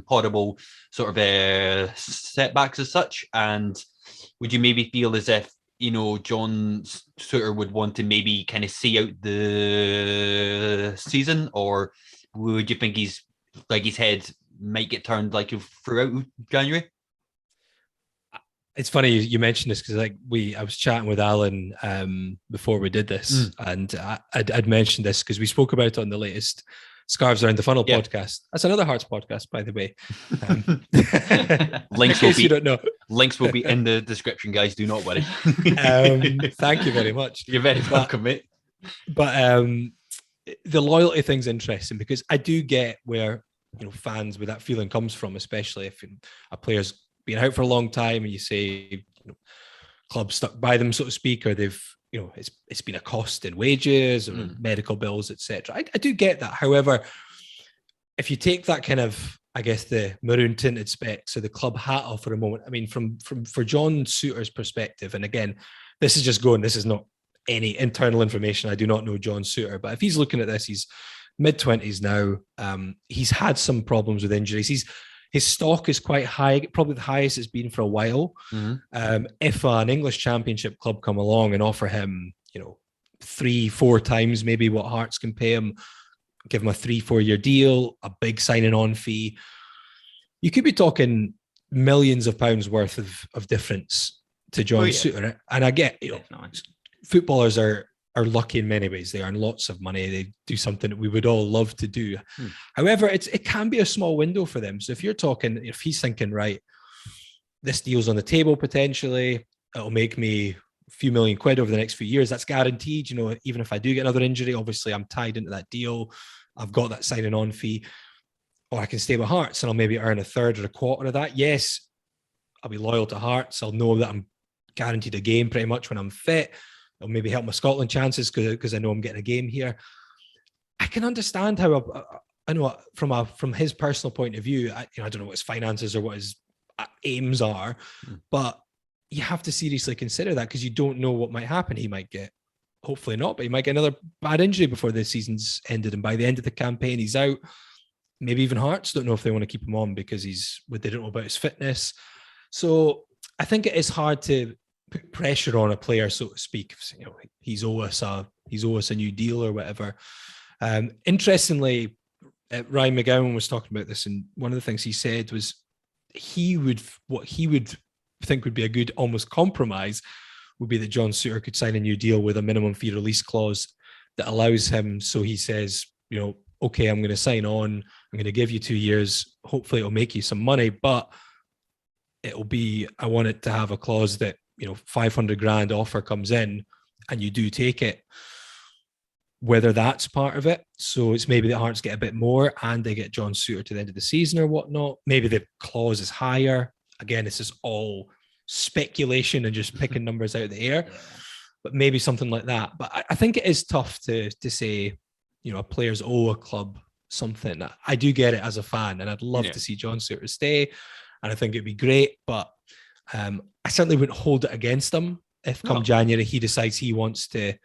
horrible sort of setbacks as such? And would you maybe feel as if John Suter would want to maybe kind of see out the season, or would you think he's like his head might get turned like throughout January? It's funny you mentioned this because I was chatting with Alan before we did this, and I'd mentioned this because we spoke about it on the latest Scarves Around the Funnel podcast. That's another Hearts podcast, by the way. Links in case you don't know. Links will be in the description, guys. Do not worry. Thank you very much. You're very welcome, mate. But the loyalty thing's interesting because I do get where fans with that feeling comes from, especially if a player's been out for a long time and you say clubs stuck by them, so to speak, or they've it's been a cost in wages or medical bills, etc. I do get that. However, if you take that kind of, I guess, the maroon tinted specs or the club hat off for a moment, I mean, for John Suter's perspective, and again, this is not any internal information. I do not know John Suter, but if he's looking at this, he's mid-20s now. He's had some problems with injuries. His stock is quite high, probably the highest it's been for a while. If an English Championship club come along and offer him, 3-4 times maybe what Hearts can pay him, give him a 3-4 year deal, a big signing on fee, you could be talking millions of pounds worth of difference to John Suter. And I get, footballers are lucky in many ways. They earn lots of money. They do something that we would all love to do. However, it can be a small window for them. So if he's thinking, right, this deal's on the table potentially, it'll make me a few million quid over the next few years. That's guaranteed. Even if I do get another injury, obviously I'm tied into that deal. I've got that signing on fee. Or I can stay with Hearts and I'll maybe earn a third or a quarter of that. Yes, I'll be loyal to Hearts. I'll know that I'm guaranteed a game pretty much when I'm fit. It'll maybe help my Scotland chances because I know I'm getting a game here. I can understand how I know from his personal point of view. I don't know what his finances or what his aims are, but you have to seriously consider that because you don't know what might happen. He might get, hopefully not, but he might get another bad injury before the season's ended, and by the end of the campaign, he's out. Maybe even Hearts don't know if they want to keep him on because they don't know about his fitness. So I think it is hard to put pressure on a player, so to speak. He's owe us a new deal or whatever. Interestingly, Ryan McGowan was talking about this, and one of the things he said was what he would think would be a good almost compromise would be that John Suter could sign a new deal with a minimum fee release clause that allows him. So he says, okay, I'm going to sign on. I'm going to give you 2 years. Hopefully it'll make you some money, but I want it to have a clause that 500 grand offer comes in and you do take it, whether that's part of it. So it's maybe the Hearts get a bit more and they get John Suter to the end of the season or whatnot. Maybe the clause is higher. Again, this is all speculation and just picking numbers out of the air, but maybe something like that. But I think it is tough to say, players owe a club something. I do get it as a fan, and I'd love to see John Suter stay. and I think it'd be great. But I certainly wouldn't hold it against him if come No. January he decides he wants to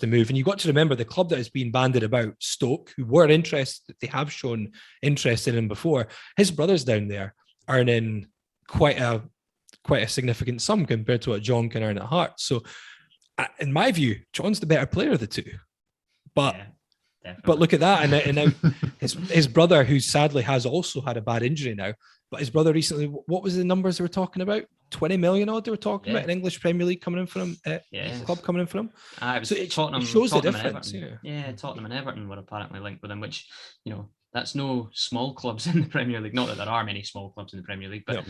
move. And you've got to remember the club that has been bandied about, Stoke, who were interested, they have shown interest in him before. His brother's down there earning quite a significant sum compared to what John can earn at Hearts. So in my view, John's the better player of the two. But but look at that, and now his brother, who sadly has also had a bad injury now, but his brother recently, what was the numbers they were talking about? 20 million odd they were talking about in English Premier League coming in for him, club coming in for him. So it shows the difference. Tottenham and Everton were apparently linked with him, which, that's no small clubs in the Premier League. Not that there are many small clubs in the Premier League, but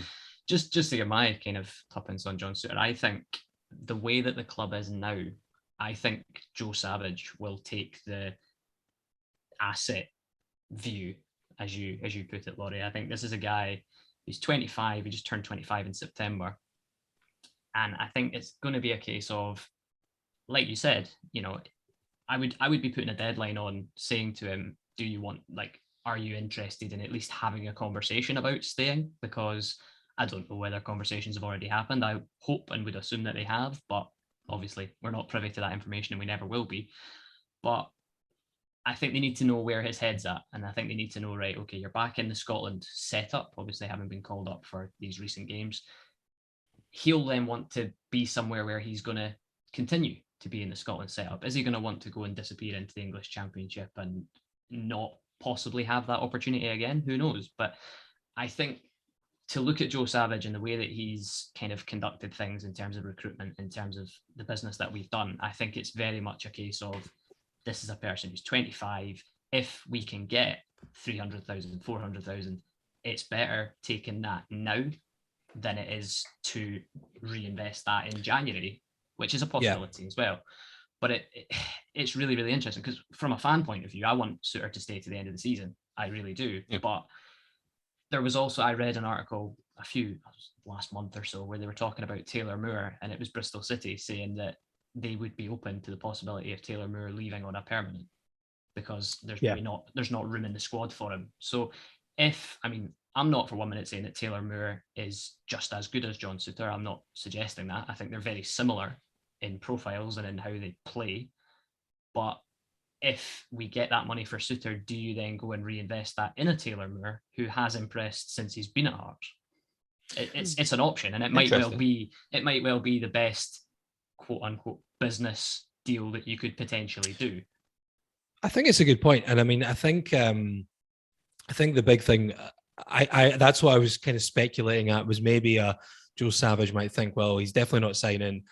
just to get my kind of tuppence on John Souttar, I think the way that the club is now, I think Joe Savage will take the asset view, as you put it, Laurie. I think this is a guy who's 25. He just turned 25 in September, and I think it's going to be a case of, like you said, I would be putting a deadline on saying to him, do you want, are you interested in at least having a conversation about staying? Because I don't know whether conversations have already happened. I hope and would assume that they have, but obviously we're not privy to that information and we never will be. But I think they need to know where his head's at. And I think they need to know, right, okay, you're back in the Scotland setup, obviously having been called up for these recent games. He'll then want to be somewhere where he's going to continue to be in the Scotland setup. Is he going to want to go and disappear into the English Championship and not possibly have that opportunity again? Who knows? But I think to look at Joe Savage and the way that he's kind of conducted things in terms of recruitment, in terms of the business that we've done, I think it's very much a case of, this is a person who's 25. If we can get 300,000, 400,000, it's better taking that now than it is to reinvest that in January, which is a possibility as well. But it's really, really interesting, because from a fan point of view, I want Souttar to stay to the end of the season. I really do. Yeah. But there was also, I read an article last month or so, where they were talking about Taylor Moore, and it was Bristol City saying that they would be open to the possibility of Taylor Moore leaving on a permanent, because there's not room in the squad for him. So I'm not for 1 minute saying that Taylor Moore is just as good as John Souttar. I'm not suggesting that. I think they're very similar in profiles and in how they play. But if we get that money for Souttar, do you then go and reinvest that in a Taylor Moore who has impressed since he's been at Hearts? It's an option, and it might well be the best quote unquote business deal that you could potentially do. I think it's a good point, and I think the big thing, I that's what I was kind of speculating at, was maybe Joe Savage might think, well, he's definitely not signing.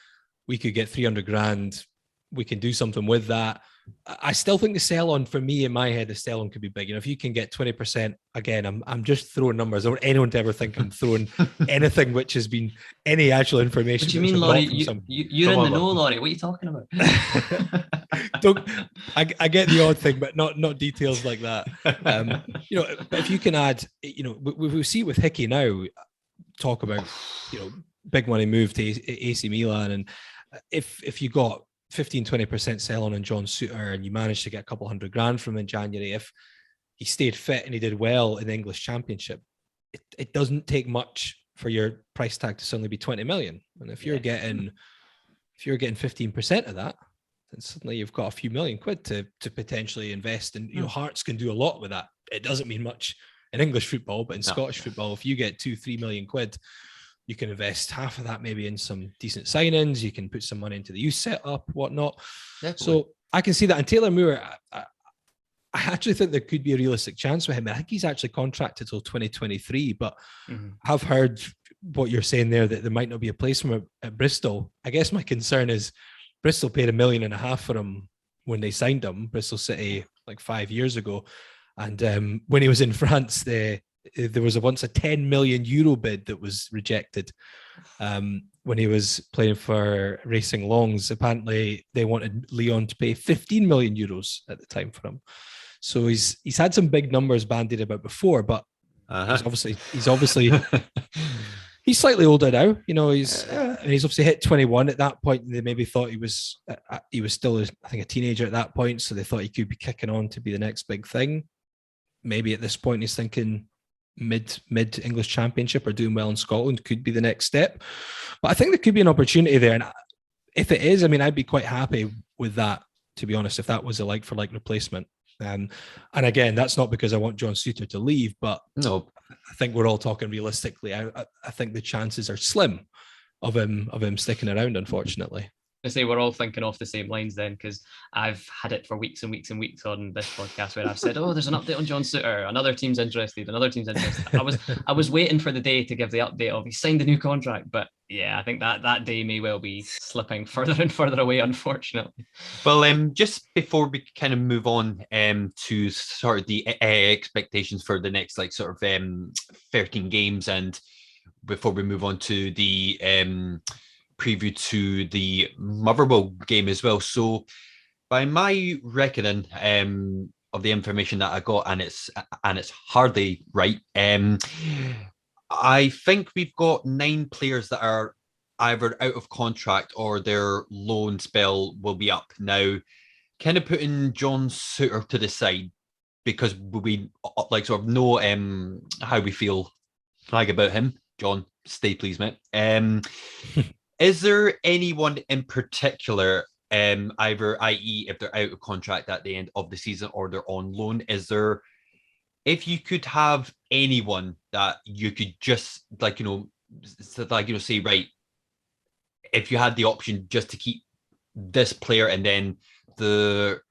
We could get 300 grand. We can do something with that. I still think the sell-on, for me, in my head, the sell-on could be big. If you can get 20%, again, I'm just throwing numbers. I don't want anyone to ever think I'm throwing anything which has been any actual information. What do you mean, Laurie? You're in the know, Laurie. What are you talking about? I get the odd thing, but not details like that. But if you can add, we see it with Hickey now, talk about, big money move to AC Milan, and if you got 15-20% sell on John Souttar and you managed to get a couple $100 grand from him in January, if he stayed fit and he did well in the English Championship, it doesn't take much for your price tag to suddenly be 20 million. And if you're getting 15% of that, then suddenly you've got a few million quid to potentially invest. And Hearts can do a lot with that. It doesn't mean much in English football, but in Scottish football, if you get 2-3 million quid, you can invest half of that maybe in some decent signings. You can put some money into the youth setup, whatnot. Definitely. So I can see that. And Taylor Moore, I actually think there could be a realistic chance for him. I think he's actually contracted till 2023, but I've heard what you're saying there, that there might not be a place for him at Bristol. I guess my concern is Bristol paid $1.5 million for him when they signed him, Bristol City, like 5 years ago. And when he was in France, there was once a 10 million euro bid that was rejected when he was playing for Racing Longs. Apparently, they wanted Lyon to pay 15 million euros at the time for him. So he's had some big numbers bandied about before, but he's obviously he's slightly older now. He's obviously hit 21 at that point. They maybe thought he was still, I think, a teenager at that point, so they thought he could be kicking on to be the next big thing. Maybe at this point he's thinking, mid English Championship or doing well in Scotland could be the next step. But I think there could be an opportunity there, and if it is, I mean, I'd be quite happy with that, to be honest, if that was a like for like replacement. And again, that's not because I want John Souttar to leave, but no, I think we're all talking realistically. I think the chances are slim of him sticking around, unfortunately. I say we're all thinking off the same lines then, because I've had it for weeks and weeks and weeks on this podcast where I've said, "Oh, there's an update on John Souttar. Another team's interested. Another team's interested." I was waiting for the day to give the update of he signed a new contract, but yeah, I think that day may well be slipping further and further away, unfortunately. Well, just before we kind of move on to sort of the expectations for the next like sort of 13 games, and before we move on to the preview to the Motherwell game as well. So by my reckoning of the information that I got, and it's hardly right, I think we've got 9 players that are either out of contract or their loan spell will be up. Now, kind of putting John Souttar to the side, because we like sort of know how we feel like about him. John, stay please, mate. Is there anyone in particular, either, i.e., if they're out of contract at the end of the season or they're on loan, is there, if you could have anyone that you could just say, right, if you had the option just to keep this player and then the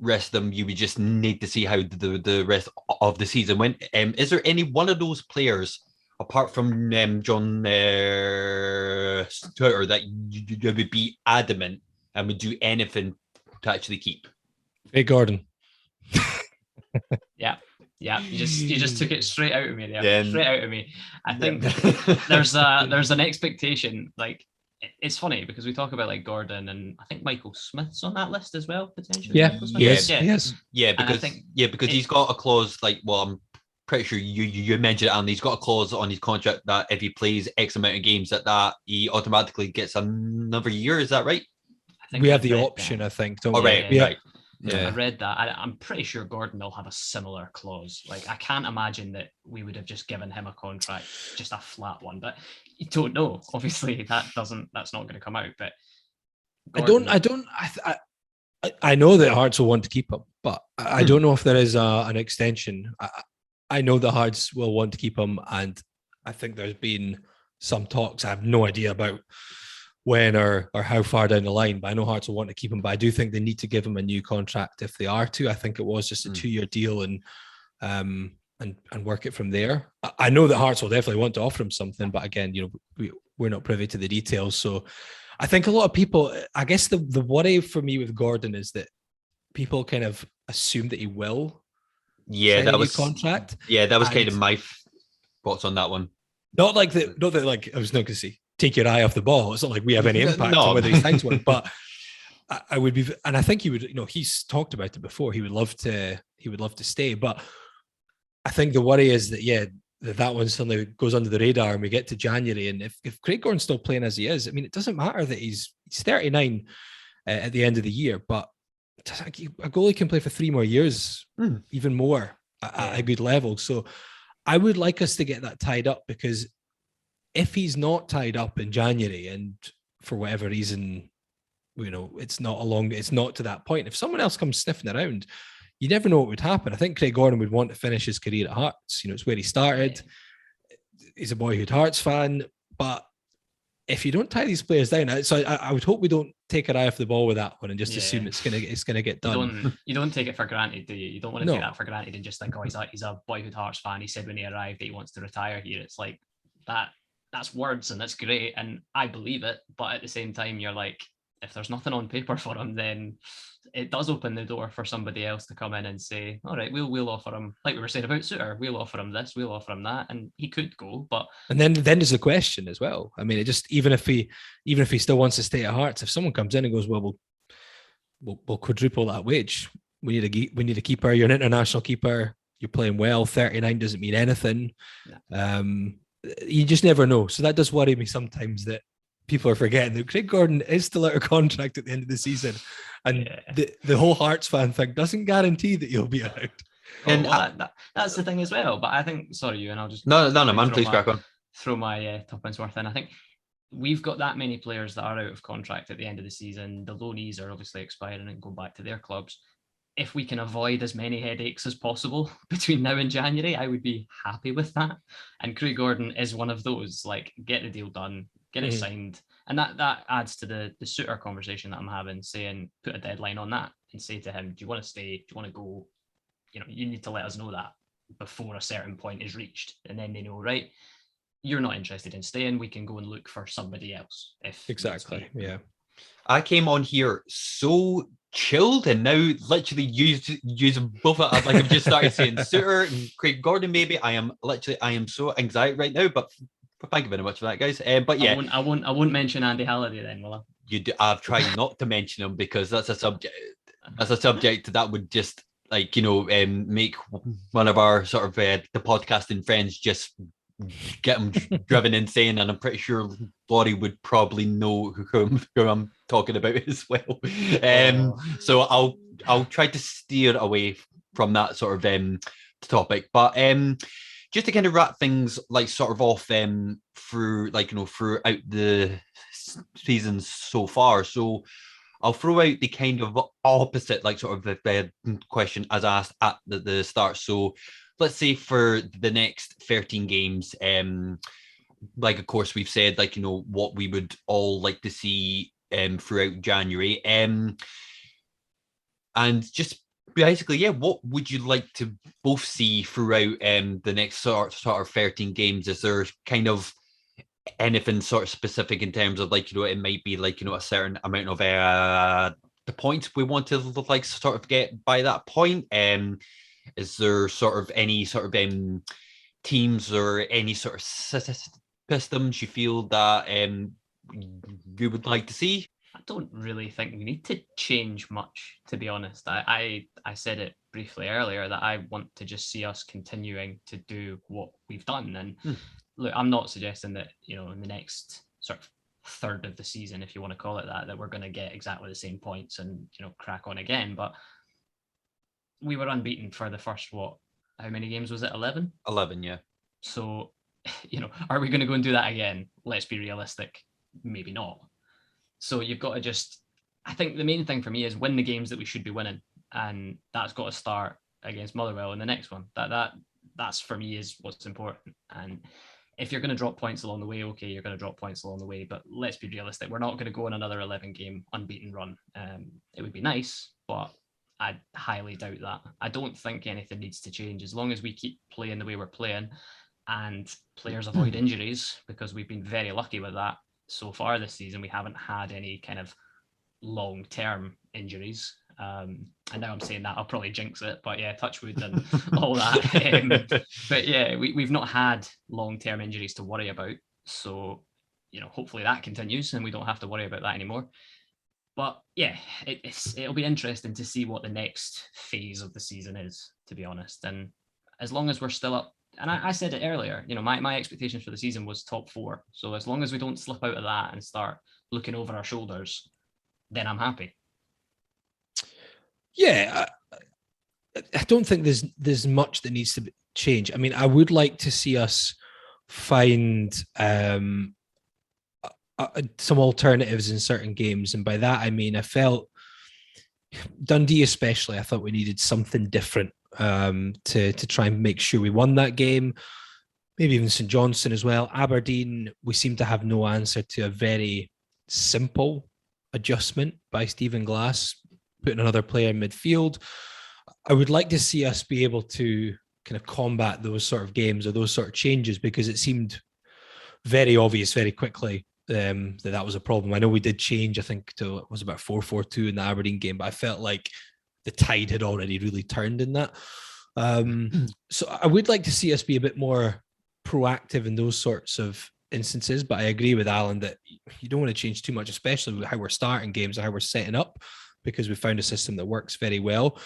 rest of them, you would just need to see how the rest of the season went. Is there any one of those players, apart from John Souttar, that you would be adamant and would do anything to actually keep? Hey, Gordon. Yeah, you just took it straight out of me there. Straight out of me. I think there's an expectation. Like, it's funny because we talk about like Gordon, and I think Michael Smith's on that list as well, potentially. Yes. Because he's got a clause like, well, I'm pretty sure you mentioned it, and he's got a clause on his contract that if he plays X amount of games, that he automatically gets another year. Is that right? I think we have the option, that. I think. Don't we? Right. Yeah. I read that. I'm pretty sure Gordon will have a similar clause. Like, I can't imagine that we would have just given him a contract, just a flat one. But you don't know. Obviously, that's not going to come out. But Gordon, I know that Hearts will want to keep him, but I don't know if there is an extension. I know the Hearts will want to keep him, and I think there's been some talks. I have no idea about when or how far down the line, but I know Hearts will want to keep him. But I do think they need to give him a new contract if they are to. I think it was just a 2-year deal, and work it from there. I know that Hearts will definitely want to offer him something, but again, we're not privy to the details. So I think a lot of people, I guess the worry for me with Gordon is that people kind of assume that he will. Yeah, that was contract. Yeah, that was kind of my thoughts on that one. Not that like I was not going to say take your eye off the ball. It's not like we have any impact on whether he signs one, but I would be, and I think he would. He's talked about it before. He would love to stay, but I think the worry is that that one suddenly goes under the radar, and we get to January, and if Craig Gordon's still playing as he is, I mean, it doesn't matter that he's 39 at the end of the year, but a goalie can play for 3 more years, even more at a good level. So I would like us to get that tied up, because if he's not tied up in January, and for whatever reason, it's not to that point, if someone else comes sniffing around, you never know what would happen. I think Craig Gordon would want to finish his career at Hearts. It's where he started. He's a boyhood Hearts fan, but if you don't tie these players down, so I would hope we don't take our eye off the ball with that one and just assume it's gonna get done. You don't take it for granted, do you? You don't want to take that for granted and just think, oh, he's a boyhood Hearts fan. He said when he arrived that he wants to retire here. It's like that's words, and that's great, and I believe it. But at the same time, you're like, if there's nothing on paper for him, then it does open the door for somebody else to come in and say, all right, we'll offer him, like we were saying about Souttar, we'll offer him this, we'll offer him that, and he could go. But and then there's the question as well. I mean, it just even if he still wants to stay at Hearts, if someone comes in and goes, well, we'll quadruple that wage. We need a keeper. You're an international keeper. You're playing well. 39 doesn't mean anything. Yeah. You just never know. So that does worry me sometimes, that people are forgetting that Craig Gordon is still out of contract at the end of the season, and the whole Hearts fan thing doesn't guarantee that he'll be out. And that's the thing as well. But I think, sorry, you, and I'll just no, man, please crack on. Throw my tuppence worth in. I think we've got that many players that are out of contract at the end of the season. The loanees are obviously expiring and go back to their clubs. If we can avoid as many headaches as possible between now and January, I would be happy with that. And Craig Gordon is one of those. Like, get the deal done, get it signed. And that adds to the Suter conversation that I'm having, saying put a deadline on that and say to him, do you want to stay? Do you want to go? You know, you need to let us know that before a certain point is reached. And then they know, right, you're not interested in staying. We can go and look for somebody else. Exactly. Yeah. I came on here so chilled and now literally use both of like I've just started saying Suter and Craig Gordon. Maybe I am so anxiety right now, but thank you very much for that, guys. But yeah, I won't mention Andy Halliday then, will I? I've tried not to mention him because that's a subject that would just like, you know, make one of our sort of the podcasting friends just get him driven insane, and I'm pretty sure Laurie would probably know who I'm talking about as well. So I'll try to steer away from that sort of topic. But just to kind of wrap things like sort of off through like, you know, throughout the seasons so far. So I'll throw out the kind of opposite, like sort of the question as asked at the start. So let's say for the next 13 games, like of course we've said, like, you know, what we would all like to see throughout January. And just basically, yeah, what would you like to both see throughout the next sort of 13 games? Is there kind of anything sort of specific in terms of like, you know, it might be like, you know, a certain amount of the points we want to like sort of get by that point? Is there sort of any sort of teams or any sort of systems you feel that you would like to see? I don't really think we need to change much, to be honest. I said it briefly earlier that I want to just see us continuing to do what we've done. And look, I'm not suggesting that, you know, in the next sort of third of the season, if you want to call it that we're going to get exactly the same points and, you know, crack on again. But we were unbeaten for the first, how many games was it? 11? 11, yeah. So, you know, are we going to go and do that again? Let's be realistic. Maybe not. So you've got to I think the main thing for me is win the games that we should be winning. And that's got to start against Motherwell in the next one. That's for me is what's important. And if you're going to drop points along the way, okay, you're going to drop points along the way. But let's be realistic. We're not going to go on another 11-game unbeaten run. It would be nice, but I highly doubt that. I don't think anything needs to change as long as we keep playing the way we're playing and players avoid injuries, because we've been very lucky with that so far this season. We haven't had any kind of long-term injuries. And now I'm saying that, I'll probably jinx it, but yeah, touch wood and all that. But yeah, we've not had long-term injuries to worry about. So, you know, hopefully that continues and we don't have to worry about that anymore. But yeah, it'll be interesting to see what the next phase of the season is, to be honest. And as long as we're still up, and I said it earlier, you know, my expectations for the season was top 4. So as long as we don't slip out of that and start looking over our shoulders, then I'm happy. Yeah, I don't think there's much that needs to change. I mean, I would like to see us find some alternatives in certain games, and by that I mean I felt Dundee especially, I thought we needed something different to try and make sure we won that game. Maybe even St Johnstone as well. Aberdeen, we seem to have no answer to a very simple adjustment by Stephen Glass, putting another player in midfield. I would like to see us be able to kind of combat those sort of games or those sort of changes, because it seemed very obvious very quickly that was a problem. I know we did change, I think, to it was about 4-4-2 in the Aberdeen game, but I felt like the tide had already really turned in that. So I would like to see us be a bit more proactive in those sorts of instances, but I agree with Alan that you don't want to change too much, especially with how we're starting games and how we're setting up, because we found a system that works very well.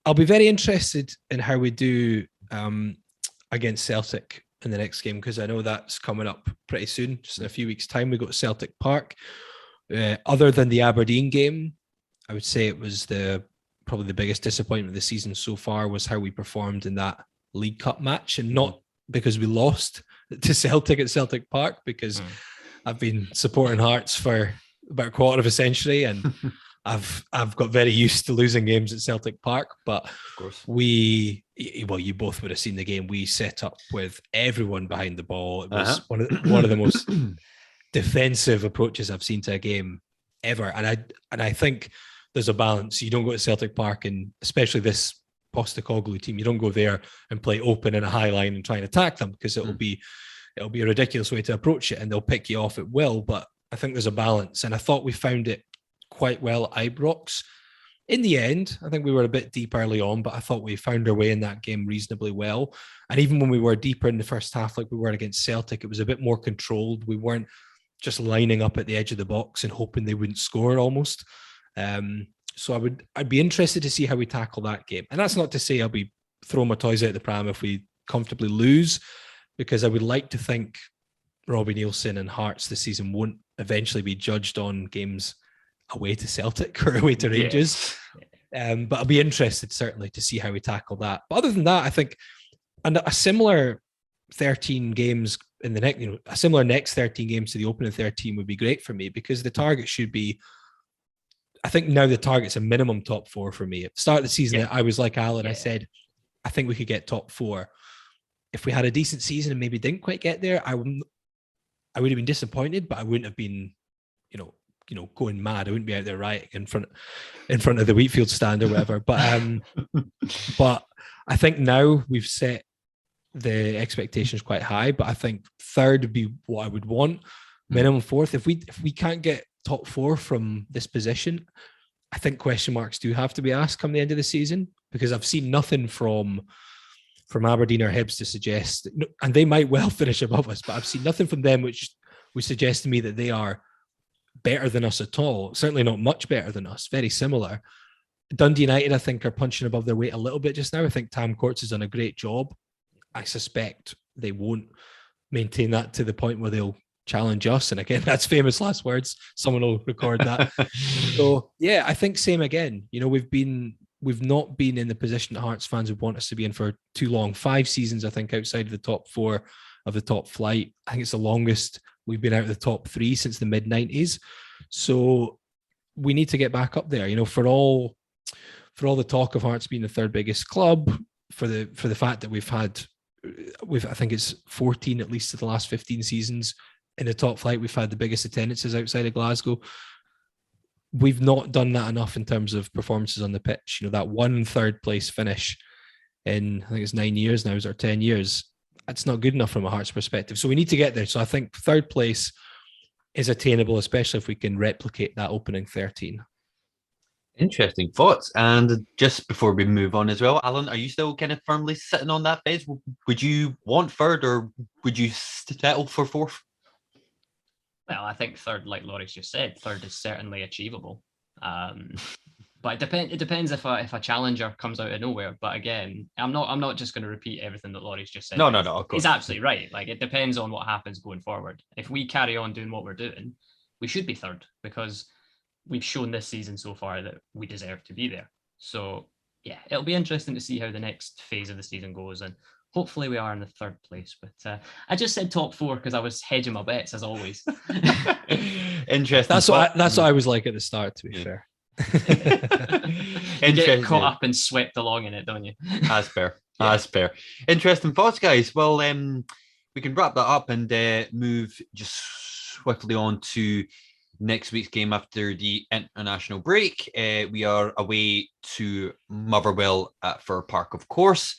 I'll be very interested in how we do against Celtic in the next game, because I know that's coming up pretty soon, just in a few weeks' time. We go to Celtic Park. Other than the Aberdeen game, I would say it was the probably the biggest disappointment of the season so far was how we performed in that League Cup match, and not because we lost to Celtic at Celtic Park, because I've been supporting Hearts for about a quarter of a century, and I've got very used to losing games at Celtic Park. But Of course. you both would have seen the game. We set up with everyone behind the ball. It was one of the most defensive approaches I've seen to a game ever. And I think there's a balance. You don't go to Celtic Park, and especially this Postecoglou team, you don't go there and play open in a high line and try and attack them, because it'll be a ridiculous way to approach it, and they'll pick you off at will. But I think there's a balance, and I thought we found it quite well at Ibrox. In the end, I think we were a bit deep early on, but I thought we found our way in that game reasonably well. And even when we were deeper in the first half, like we were against Celtic, it was a bit more controlled. We weren't just lining up at the edge of the box and hoping they wouldn't score almost. So I'd be interested to see how we tackle that game. And that's not to say I'll be throwing my toys out the pram if we comfortably lose, because I would like to think Robbie Neilson and Hearts this season won't eventually be judged on games away to Celtic or away to Rangers. But I'll be interested certainly to see how we tackle that. But other than that, I think a similar 13 games in the next, a similar next 13 games to the opening 13 would be great for me, because the target should be, I think now the target's a minimum top 4 for me. At the start of the season, I was like Alan, I said, I think we could get top 4. If we had a decent season and maybe didn't quite get there, I would have been disappointed, but I wouldn't have been, going mad. I wouldn't be out there rioting in front of the Wheatfield stand or whatever. But I think now we've set the expectations quite high. But I think third would be what I would want. Minimum fourth. If we can't get top 4 from this position, I think question marks do have to be asked come the end of the season, because I've seen nothing from Aberdeen or Hibs to suggest, and they might well finish above us, but I've seen nothing from them which would suggest to me that they are better than us at all. Certainly not much better than us, very similar. Dundee United, I think, are punching above their weight a little bit just now. I think Tam Courts has done a great job. I suspect they won't maintain that to the point where they'll challenge us. And again, that's famous last words. Someone will record that. So yeah, I think same again. We've not been in the position that Hearts fans would want us to be in for too long. 5 seasons, I think, outside of the top 4 of the top flight. I think it's the longest we've been out of the top 3 since the mid-90s. So we need to get back up there. For all the talk of Hearts being the third biggest club, for the fact that we've I think it's 14 at least of the last 15 seasons in the top flight, we've had the biggest attendances outside of Glasgow. We've not done that enough in terms of performances on the pitch. That 1 third place finish in, I think it's 9 years now, or 10 years. That's not good enough from a Hearts perspective. So we need to get there. So I think third place is attainable, especially if we can replicate that opening 13. Interesting thoughts. And just before we move on as well, Alan, are you still kind of firmly sitting on that fence? Would you want third, or would you settle for fourth? Well, I think third, like Laurie's just said, third is certainly achievable. But it depends if a challenger comes out of nowhere. But again, I'm not just going to repeat everything that Laurie's just said. No, of course. He's absolutely right. Like, it depends on what happens going forward. If we carry on doing what we're doing, we should be third, because we've shown this season so far that we deserve to be there. So yeah, it'll be interesting to see how the next phase of the season goes, and hopefully we are in the third place. But I just said top 4 because I was hedging my bets, as always. Interesting. That's what I was like at the start, to be fair. You get caught up and swept along in it, don't you? That's fair. That's fair. Interesting thoughts, guys. Well, we can wrap that up and move just swiftly on to next week's game after the international break. We are away to Motherwell at Fir Park, of course.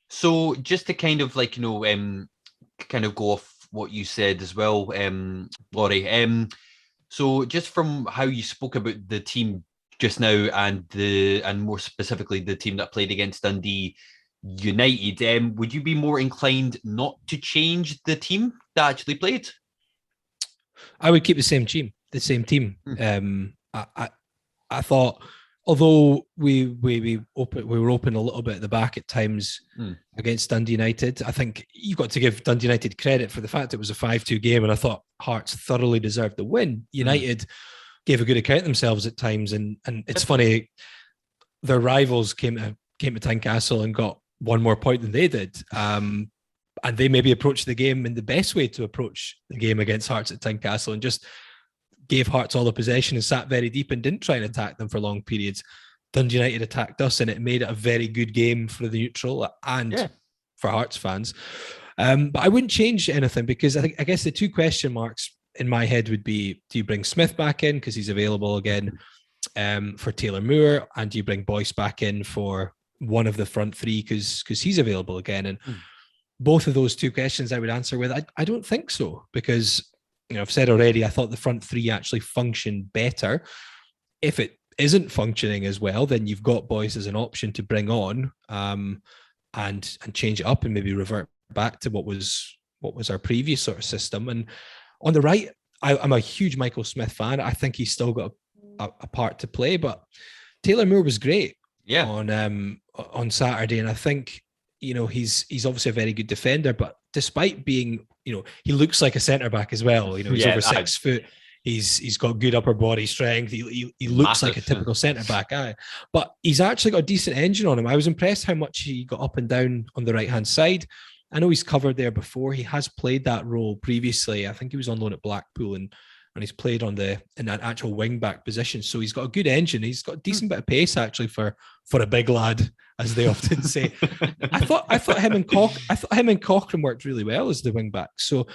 So just to kind of kind of go off what you said as well, Laurie. So just from how you spoke about the team just now, and more specifically the team that played against Dundee United, would you be more inclined not to change the team that actually played? I would keep the same team. I thought, although we were open a little bit at the back at times against Dundee United, I think you've got to give Dundee United credit for the fact it was a 5-2 game, and I thought Hearts thoroughly deserved the win. United gave a good account of themselves at times. And it's funny, their rivals came to Tynecastle and got one more point than they did. And they maybe approached the game in the best way to approach the game against Hearts at Tynecastle, and just gave Hearts all the possession and sat very deep and didn't try and attack them for long periods. Dundee United attacked us, and it made it a very good game for the neutral and for Hearts fans. But I wouldn't change anything, because I guess the two question marks in my head would be, do you bring Smith back in because he's available again for Taylor Moore, and do you bring Boyce back in for one of the front three because he's available again? And both of those two questions I would answer with, I don't think so, because I've said already, I thought the front three actually functioned better. If it isn't functioning as well, then you've got Boyce as an option to bring on and change it up and maybe revert back to what was our previous sort of system. And on the right, I'm a huge Michael Smith fan. I think he's still got a part to play, but Taylor Moore was great on Saturday, and I think he's obviously a very good defender, but despite being he looks like a centre back as well. He's over 6 foot. He's got good upper body strength. He looks like a typical centre back guy, but he's actually got a decent engine on him. I was impressed how much he got up and down on the right hand side. I know he's covered there before. He has played that role previously. I think he was on loan at Blackpool and he's played in that actual wing back position. So he's got a good engine. He's got a decent bit of pace actually for a big lad, as they often say. I thought him and Cochrane worked really well as the wing back. So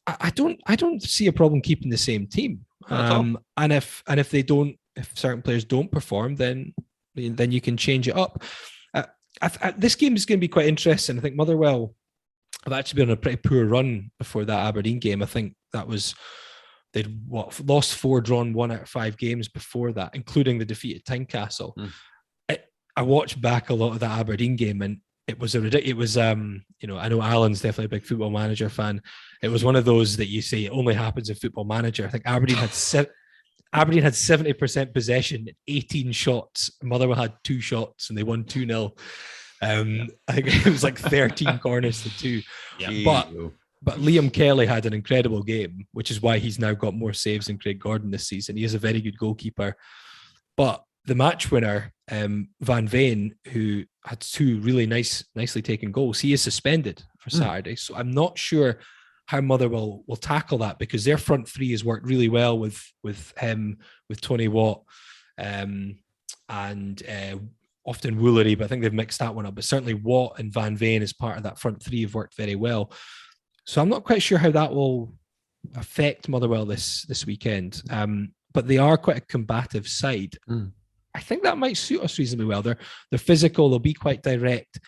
I don't see a problem keeping the same team. And if certain players don't perform, then you can change it up. This game is going to be quite interesting. I think Motherwell have actually been on a pretty poor run before that Aberdeen game. I think that was they'd lost 4, drawn 1 out of 5 games before that, including the defeat at Tynecastle. I watched back a lot of that Aberdeen game, and it was I know Alan's definitely a big Football Manager fan. It was one of those that you say it only happens in Football Manager. I think Aberdeen had 70% possession, 18 shots. Motherwell had 2 shots and they won 2-0. I think it was like 13 corners to 2. Yeah. But Liam Kelly had an incredible game, which is why he's now got more saves than Craig Gordon this season. He is a very good goalkeeper. But the match winner, Van Veen, who had 2 really nicely taken goals, he is suspended for Saturday. So I'm not sure how Motherwell will tackle that, because their front three has worked really well with him, with Tony Watt, and often Woolery, but I think they've mixed that one up. But certainly Watt and Van Veen as part of that front three have worked very well. So I'm not quite sure how that will affect Motherwell this weekend. But they are quite a combative side. I think that might suit us reasonably well. They're physical, they'll be quite direct.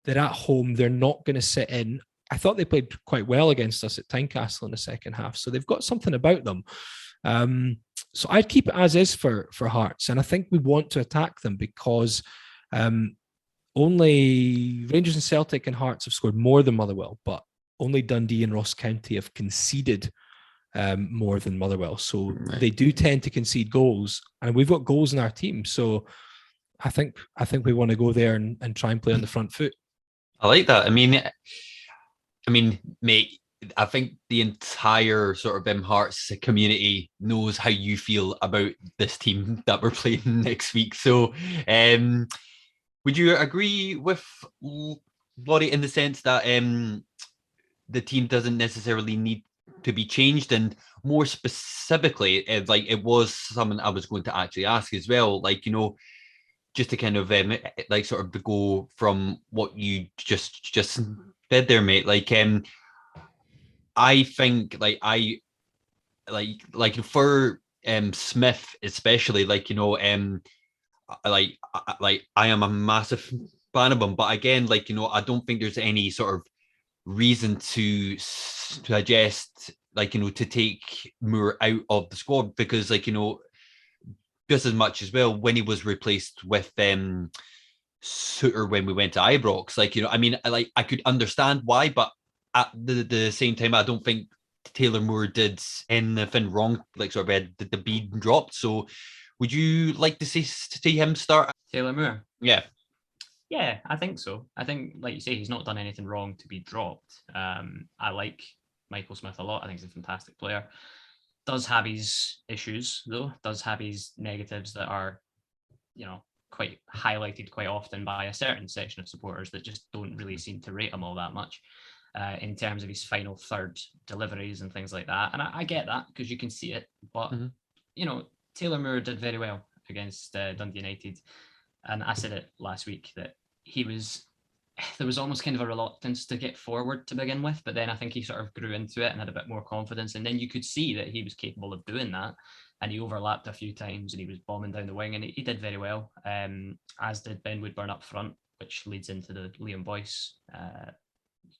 They're at home, they're not going to sit in. I thought they played quite well against us at Tynecastle in the second half, so they've got something about them. So I'd keep it as is for Hearts, and I think we want to attack them because only Rangers and Celtic and Hearts have scored more than Motherwell, but only Dundee and Ross County have conceded more than Motherwell. So they do tend to concede goals, and we've got goals in our team. So I think we want to go there and try and play on the front foot. I like that. I mean, mate, I think the entire sort of Hearts community knows how you feel about this team that we're playing next week. So would you agree with Laurie in the sense that the team doesn't necessarily need to be changed? And more specifically, it was something I was going to actually ask as well, just to kind of sort of go from what you just said there, mate. I think for Smith especially, I am a massive fan of him, but again, I don't think there's any sort of reason to suggest to take Moore out of the squad, because just as much as well when he was replaced with Suter when we went to Ibrox, I could understand why, but at the same time, I don't think Taylor Moore did anything wrong, sort of the bead dropped. So would you like to see him start? Taylor Moore? Yeah, I think so. I think, like you say, he's not done anything wrong to be dropped. I like Michael Smith a lot. I think he's a fantastic player. does have his issues, though, does have his negatives that are, quite highlighted quite often by a certain section of supporters that just don't really seem to rate him all that much in terms of his final third deliveries and things like that. And I get that because you can see it, but Taylor Moore did very well against Dundee United, and I said it last week that there was almost kind of a reluctance to get forward to begin with, but then I think he sort of grew into it and had a bit more confidence, and then you could see that he was capable of doing that, and he overlapped a few times and he was bombing down the wing, and he did very well, as did Ben Woodburn up front, which leads into the Liam Boyce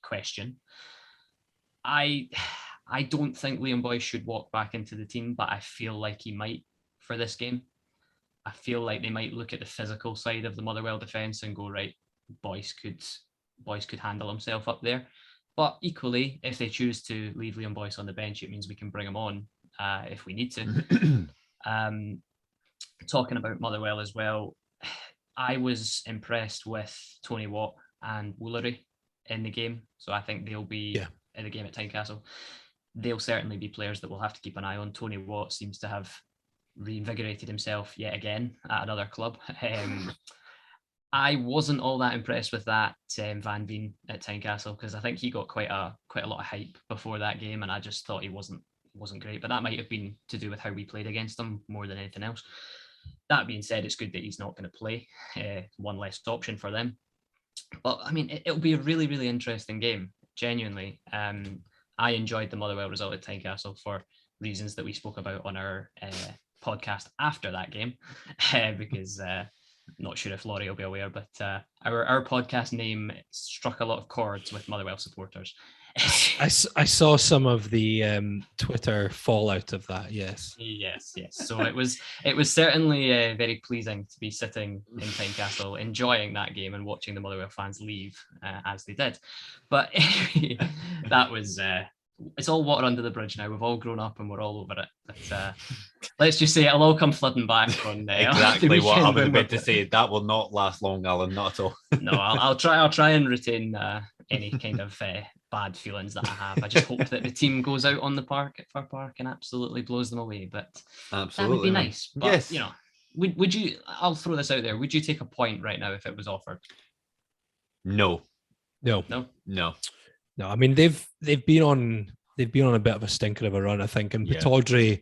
question. I don't think Liam Boyce should walk back into the team, but I feel like he might for this game. I feel like they might look at the physical side of the Motherwell defence and go, right, Boyce could handle himself up there. But equally, if they choose to leave Liam Boyce on the bench, it means we can bring him on if we need to. Talking about Motherwell as well, I was impressed with Tony Watt and Woolery in the game. So I think they'll be in the game at Tynecastle. They'll certainly be players that we'll have to keep an eye on. Tony Watt seems to have reinvigorated himself yet again at another club. I wasn't all that impressed with that Van Veen at Tynecastle because I think he got quite a lot of hype before that game, and I just thought he wasn't great. But that might have been to do with how we played against him more than anything else. That being said, it's good that he's not going to play. One less option for them. But I mean, it'll be a really, really interesting game. Genuinely, I enjoyed the Motherwell result at Tynecastle for reasons that we spoke about on our podcast after that game, because. Not sure if Laurie will be aware, but our podcast name struck a lot of chords with Motherwell supporters. I saw some of the Twitter fallout of that. Yes. So it was certainly very pleasing to be sitting in Tynecastle, enjoying that game and watching the Motherwell fans leave as they did. But that was. It's all water under the bridge now. We've all grown up and we're all over it. But let's just say it'll all come flooding back on exactly what I was about to say. That will not last long, Alan. Not at all. No, I'll try and retain any kind of bad feelings that I have. I just hope that the team goes out on the park at Fir Park and absolutely blows them away. But absolutely, that would be nice. But, yes. Would you? I'll throw this out there. Would you take a point right now if it was offered? No. I mean, they've been on a bit of a stinker of a run, I think. And Pittodrie,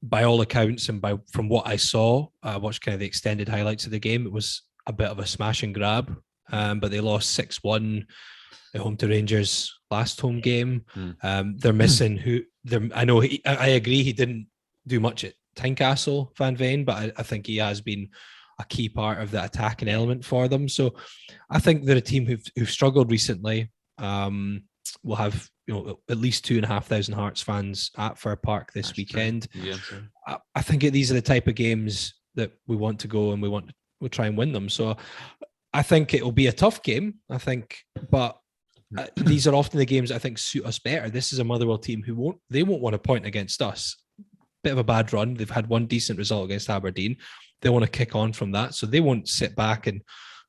by all accounts, and from what I saw, I watched kind of the extended highlights of the game. It was a bit of a smash and grab, but they lost 6-1 at home to Rangers last home game. They're missing I know. I agree he didn't do much at Tynecastle, Van Veen, but I think he has been a key part of that attacking element for them. So I think they're a team who've struggled recently. We'll have at least 2,500 Hearts fans at Fir Park this weekend. True. Yeah, true. I think these are the type of games that we want to go and we'll try and win them. So I think it will be a tough game. But these are often the games I think suit us better. This is a Motherwell team who won't want to point against us. Bit of a bad run. They've had one decent result against Aberdeen. They want to kick on from that, so they won't sit back and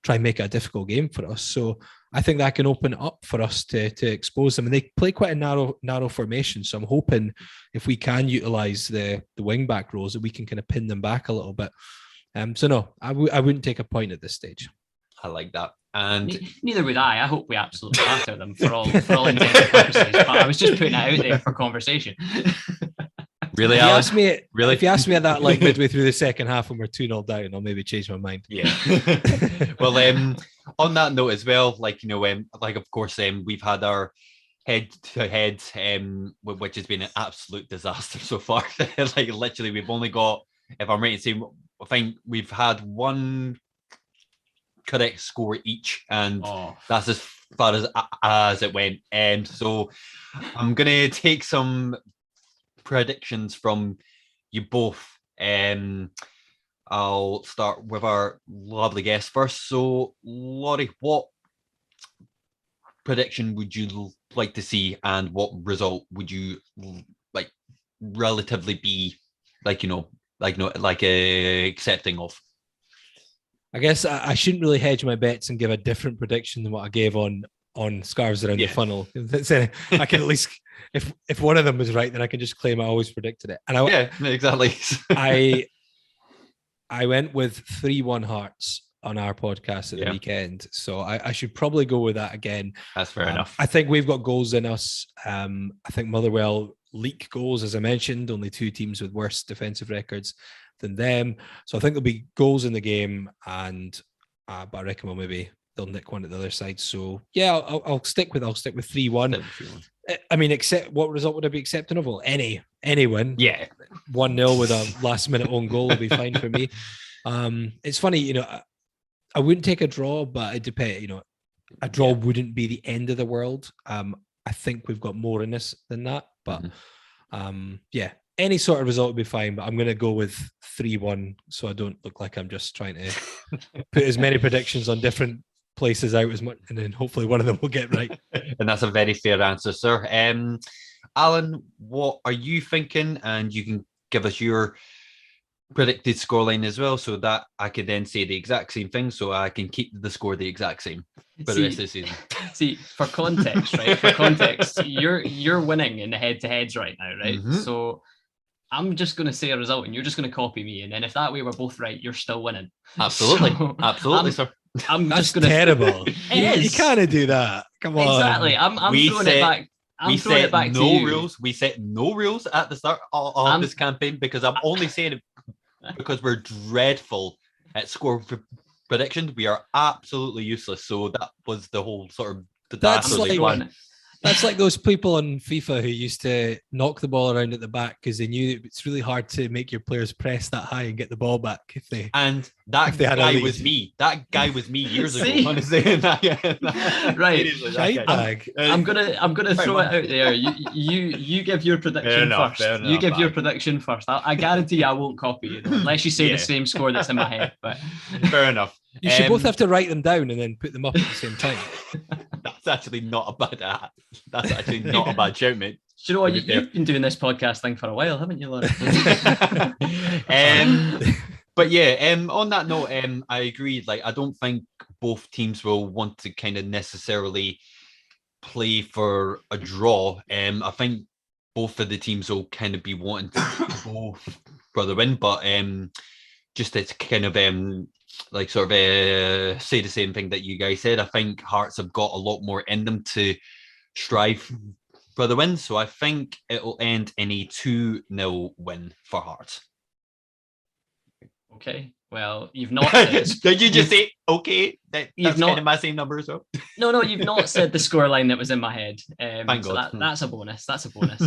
try and make it a difficult game for us. So I think that can open it up for us to expose them. And they play quite a narrow formation. So I'm hoping if we can utilise the wing back roles, that we can kind of pin them back a little bit. So no, I wouldn't take a point at this stage. I like that. And neither would I. I hope we absolutely batter them for all intents and purposes. But I was just putting it out there for conversation. Really, if you ask me at that like midway through the second half when we're 2-0 down, I'll maybe change my mind. Yeah. Well, on that note as well, of course, we've had our head-to-head, which has been an absolute disaster so far. Literally, we've only got, if I'm right to say, I think we've had one correct score each, and that's as far as it went. So I'm going to take some predictions from you both. I'll start with our lovely guest first. So, Laurie, what prediction would you like to see, and what result would you relatively be accepting of? I guess I shouldn't really hedge my bets and give a different prediction than what I gave on on Scarves Around Yeah. the Funnel. I can at least, if one of them was right, then I can just claim I always predicted it. And Yeah, exactly. I went with 3-1 Hearts on our podcast at the weekend, so I should probably go with that again. That's fair enough. I think we've got goals in us. I think Motherwell leak goals, as I mentioned, only 2 teams with worse defensive records than them. So I think there'll be goals in the game, and but I reckon they'll nick one at the other side. So yeah, I'll stick with 3-1. I mean, except what result would I be acceptable? Any win. Yeah. 1-0 with a last minute own goal will be fine for me. It's funny, I wouldn't take a draw, but it depends. A draw wouldn't be the end of the world. I think we've got more in us than that, but any sort of result would be fine. But I'm going to go with 3-1, so I don't look like I'm just trying to put as many predictions on different places out as much, and then hopefully one of them will get right. And that's a very fair answer, sir. Alan, what are you thinking? And you can give us your predicted scoreline as well, so that I can then say the exact same thing, so I can keep the score the exact same for the rest of the season. See, for context, right? For context, you're winning in the head-to-heads right now, right? Mm-hmm. So I'm just going to say a result, and you're just going to copy me, and then if that way we're both right, you're still winning. Absolutely, so absolutely, sir. I'm That's just going to terrible. It is. You can't do that. Come on. Exactly. I'm throwing it back. We set no no rules. We set no rules at the start of this campaign, because I'm only saying it because we're dreadful at score predictions. We are absolutely useless. So that was the whole sort of dastardly one. That's like those people on FIFA who used to knock the ball around at the back because they knew it's really hard to make your players press that high and get the ball back if they. And that guy was me. That guy was me years ago. Honestly, right. I'm gonna Very throw it out there. You give your prediction first. You give your prediction first. I guarantee I won't copy you, unless you say the same score that's in my head. But fair enough. You should both have to write them down and then put them up at the same time. That's actually not a bad. That's actually not a bad shout, mate. Do you know what? You've been doing this podcast thing for a while, haven't you, Laurie? But yeah, on that note, I agree. Like, I don't think both teams will want to kind of necessarily play for a draw. I think both of the teams will kind of be wanting to go for the win, but just to kind of say the same thing that you guys said, I think Hearts have got a lot more in them to strive for the win. So I think it'll end in a 2-0 win for Hearts. Okay. Well, you've not said... Did you just say, okay? That's kind of my same number as well. No, you've not said the scoreline that was in my head. Thank God. That's a bonus. That's a bonus.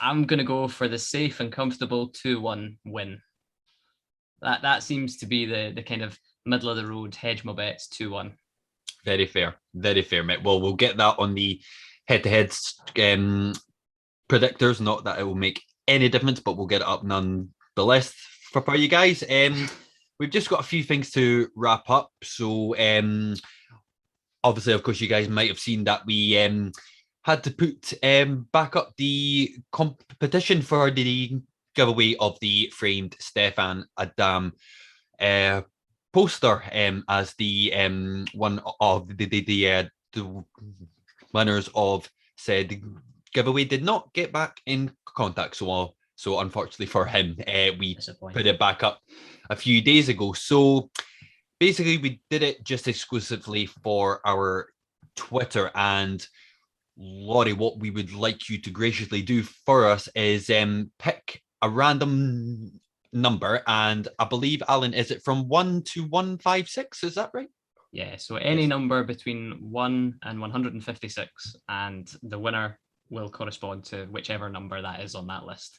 I'm going to go for the safe and comfortable 2-1 win. That seems to be the kind of middle of the road, hedge my bets, 2-1. Very fair, mate. Well, we'll get that on the head-to-heads predictors. Not that it will make any difference, but we'll get it up nonetheless for you guys. We've just got a few things to wrap up. So, obviously, of course, you guys might have seen that we had to put back up the competition for the giveaway of the framed Stefan Adam poster as the one of the winners of said giveaway did not get back in contact. So unfortunately for him, we put it back up a few days ago. So basically, we did it just exclusively for our Twitter. And Laurie, what we would like you to graciously do for us is pick a random number, and I believe, Alan, is it from 1 to 156? Is that right? Yeah, so any number between 1 and 156, and the winner will correspond to whichever number that is on that list.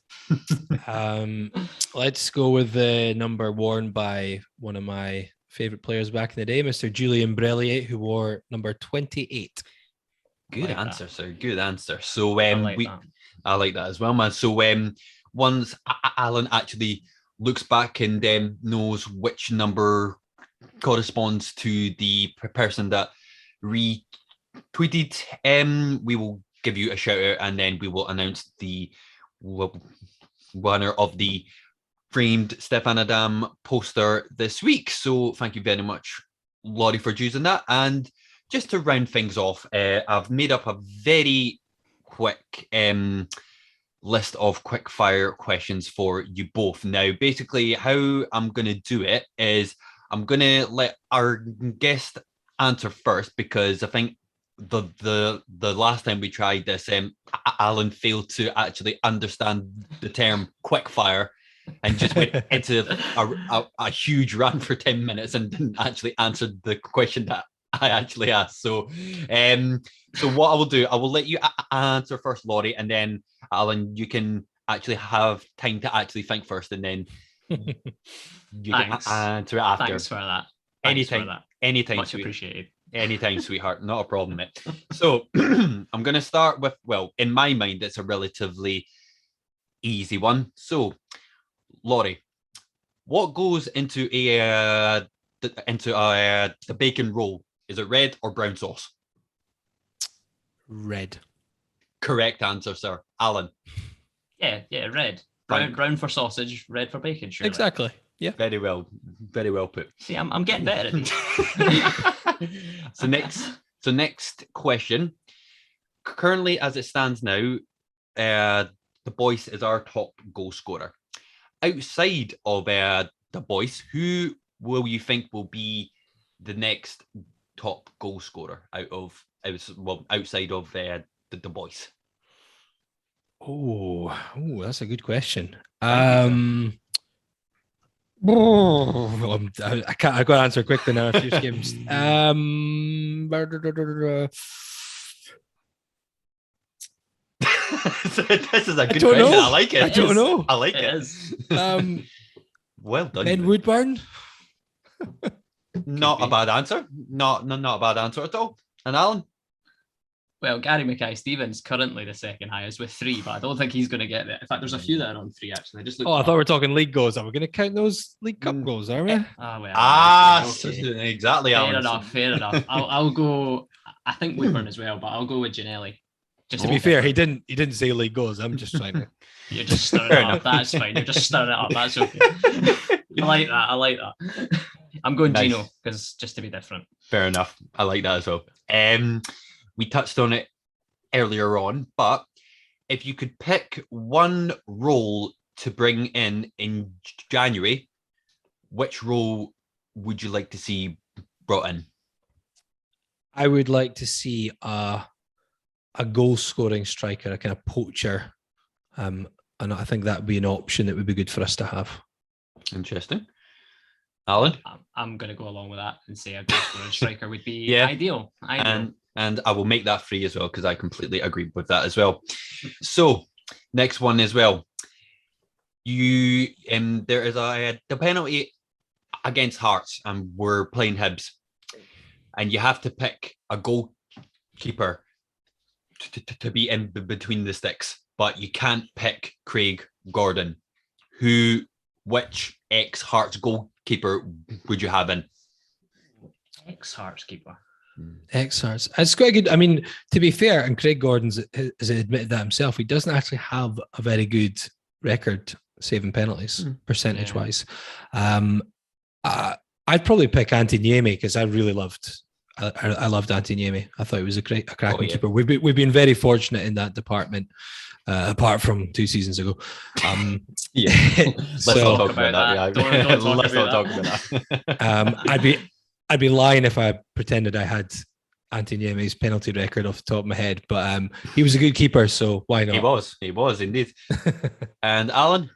Let's go with the number worn by one of my favorite players back in the day, Mr. Julien Brellier, who wore number 28. Good answer, sir. Good answer. So I like that as well, man. So once Alan actually looks back and knows which number corresponds to the person that retweeted, we will give you a shout out, and then we will announce the winner of the framed Stefan Adam poster this week. So thank you very much, Laurie, for choosing that. And just to round things off, I've made up a very quick list of quick fire questions for you both. Now, basically, how I'm going to do it is I'm going to let our guest answer first, because I think the last time we tried this, Alan failed to actually understand the term quick fire and just went into a huge rant for 10 minutes and didn't actually answer the question that I actually asked. So what I will do, I will let you answer first, Laurie, and then Alan, you can actually have time to actually think first, and then you can answer it after. Thanks for that. Anytime, Much appreciated. Anytime, sweetheart. Not a problem, mate. So I'm going to start with, well, in my mind, it's a relatively easy one. So, Laurie, what goes into the bacon roll? Is it red or brown sauce? Red. Correct answer, sir. Alan. Yeah, red. Brown for sausage, red for bacon. Surely. Exactly. Yeah. Very well put. See, I'm getting better at these. So next question. Currently, as it stands now, the Boyce is our top goal scorer. Outside of the Boyce, who will you think will be the next top goal scorer outside of the Boyce? Oh, that's a good question. Thank you, I can't. I got to answer quickly now. A few skims. This is a good question. I like it. I don't know. I like it. Well done. Ben Woodburn. Not a bad answer. Not a bad answer at all. And Alan? Well, Gary Mackay-Stevens currently the second highest with 3, but I don't think he's going to get there. In fact, there's a few that are on 3 actually. I thought we were talking league goals. Are we going to count those League Cup goals? Are we? Okay. Exactly. Fair enough. I'll go. I think Woodburn as well, but I'll go with Janelli. Just to be fair, he didn't say league goals. I'm just trying to. You're just stirring it up. That's fine. You're just stirring it up. That's okay. I like that. I'm going nice. Gino, because just to be different. Fair enough. I like that as well. We touched on it earlier on, but if you could pick one role to bring in January, which role would you like to see brought in? I would like to see a goal-scoring striker, a kind of poacher, and I think that would be an option that would be good for us to have. Interesting. Alan? I'm going to go along with that and say a goal-scoring striker would be ideal. And I will make that free as well, because I completely agree with that as well. So, next one as well. There is the penalty against Hearts, and we're playing Hibs, and you have to pick a goalkeeper to be in between the sticks, but you can't pick Craig Gordon. Which ex-Hearts goalkeeper would you have in? Ex-Hearts keeper. Ex-Hearts. It's quite good. I mean, to be fair, and Craig Gordon's has admitted that himself, he doesn't actually have a very good record saving penalties, percentage-wise. I'd probably pick Antti Niemi, because I really loved Antti Niemi. I thought he was a cracking keeper. We've been very fortunate in that department, apart from 2 seasons ago. Let's not talk about that. Let's not talk about that. I'd be lying if I pretended I had Antti Niemi's penalty record off the top of my head, but he was a good keeper, so why not? He was indeed. And Alan?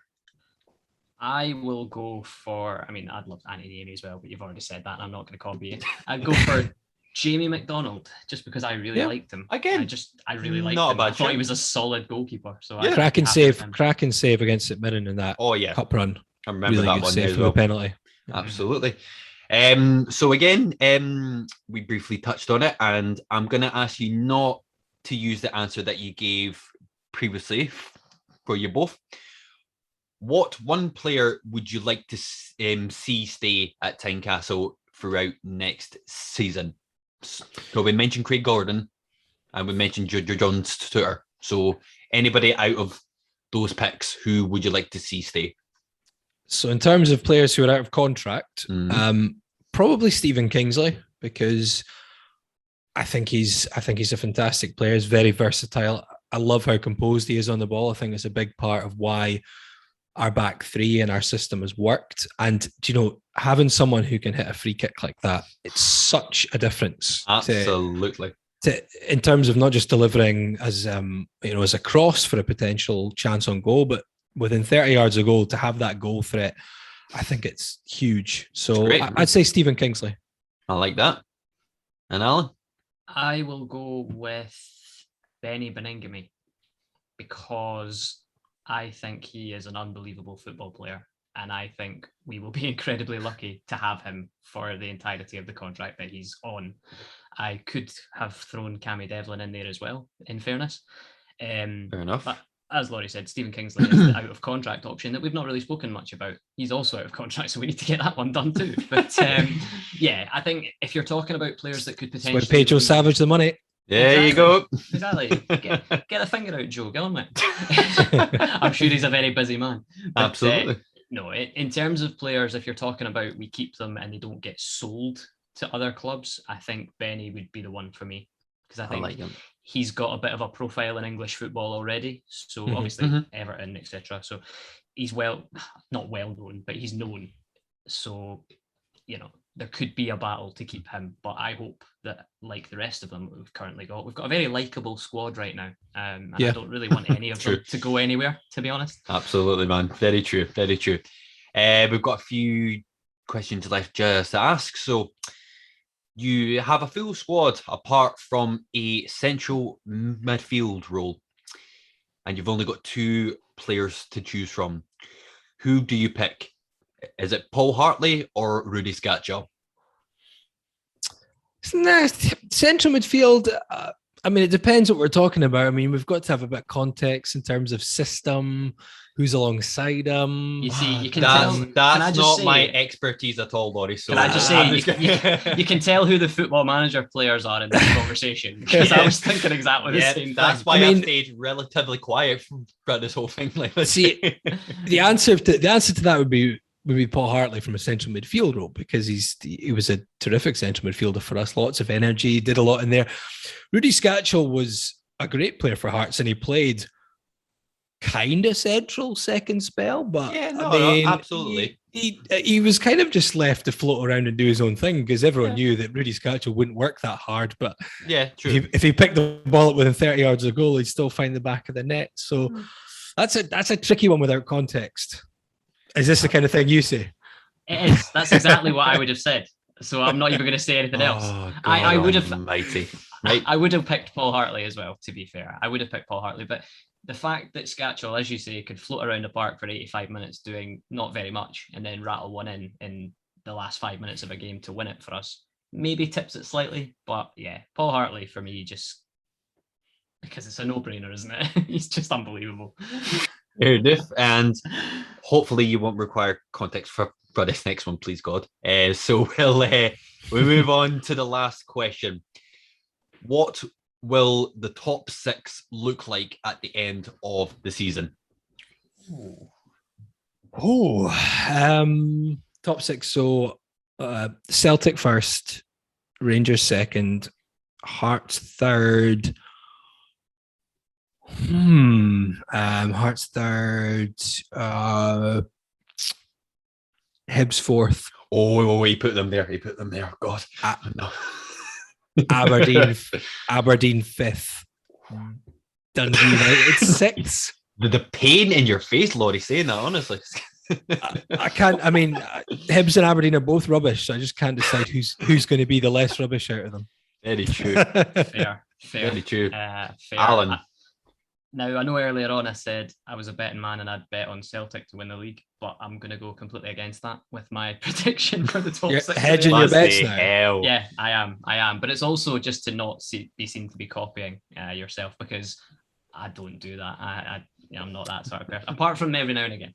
I will go for, I'd love Antti Niemi as well, but you've already said that, and I'm not going to copy you. I'd go for Jamie McDonald, just because I really liked him. Again, I really liked him. I thought he was a solid goalkeeper. So cracking save against St Mirren in that cup run. I remember really that good one save as for well. the penalty. Absolutely. So again, we briefly touched on it, and I'm going to ask you not to use the answer that you gave previously for you both. What one player would you like to see stay at Tynecastle throughout next season? So we mentioned Craig Gordon, and we mentioned John Sheridan. So anybody out of those picks, who would you like to see stay? So in terms of players who are out of contract, probably Stephen Kingsley, because I think he's a fantastic player. He's very versatile. I love how composed he is on the ball. I think it's a big part of why our back three and our system has worked. And having someone who can hit a free kick like that, it's such a difference. Absolutely. In terms of not just delivering as as a cross for a potential chance on goal, but within 30 yards of goal to have that goal threat, I think it's huge. So I'd say Stephen Kingsley. I like that. And Alan? I will go with Benny Beningame because I think he is an unbelievable football player. And I think we will be incredibly lucky to have him for the entirety of the contract that he's on. I could have thrown Cammy Devlin in there as well, in fairness. Fair enough. But as Laurie said, Stephen Kingsley is the out of contract option that we've not really spoken much about. He's also out of contract, so we need to get that one done too. But yeah, I think if you're talking about players that could potentially... So we pay Joe Savage the money. There you go. Exactly. Get the finger out, Joe. Get on with I'm sure he's a very busy man. But, absolutely. No, in terms of players, if you're talking about we keep them and they don't get sold to other clubs, I think Benny would be the one for me. Because I think he's got a bit of a profile in English football already. So obviously Everton, etc. So he's not well known, but he's known. So, there could be a battle to keep him. But I hope that, like the rest of them that we've currently got, we've got a very likeable squad right now. And I don't really want any of them to go anywhere, to be honest. Absolutely, man. Very true. Very true. We've got a few questions left just to ask. So, you have a full squad apart from a central midfield role, and you've only got 2 players to choose from. Who do you pick? Is it Paul Hartley or Rudy Scatchell? Central midfield, it depends what we're talking about. We've got to have a bit of context in terms of system, who's alongside him. You see, you can that's not my expertise at all, Laurie. So can I just say, you can tell who the Football Manager players are in this conversation, because I was thinking exactly the same thing. That's why I've stayed relatively quiet throughout this whole thing. See, the answer to that would be Paul Hartley from a central midfield role, because he was a terrific central midfielder for us, lots of energy, did a lot in there. Rudy Scatchell was a great player for Hearts, and he played kind of central second spell, but absolutely. He was kind of just left to float around and do his own thing, because everyone knew that Rudy Scatchell wouldn't work that hard. But true. If he picked the ball up within 30 yards of goal, he'd still find the back of the net. So that's a tricky one without context. Is this the kind of thing you say? It is. That's exactly what I would have said. So I'm not even going to say anything else. I would have. Mighty. I would have picked Paul Hartley as well, to be fair. I would have picked Paul Hartley, but the fact that Scatchell, as you say, could float around the park for 85 minutes doing not very much and then rattle one in the last 5 minutes of a game to win it for us, maybe tips it slightly. But yeah, Paul Hartley for me, just because it's a no-brainer, isn't it? He's just unbelievable. Fair enough. And hopefully you won't require context for this next one, please God. So we'll move on to the last question. What will the top 6 look like at the end of the season? Top 6. So Celtic first, Rangers second, Hearts third. Hearts third, Hibs fourth. Oh, he put them there. God, no. Aberdeen fifth. Dundee United sixth. The pain in your face, Laurie, saying that, honestly. I can't. Hibs and Aberdeen are both rubbish, so I just can't decide who's going to be the less rubbish out of them. Very true. Fair. Very true. Fair. Alan. Now, I know earlier on I said I was a betting man and I'd bet on Celtic to win the league, but I'm going to go completely against that with my prediction for the top 6. Hedging your bets now. Yeah, I am. But it's also just to not be seen to be copying yourself, because I don't do that. I'm not that sort of person, apart from every now and again.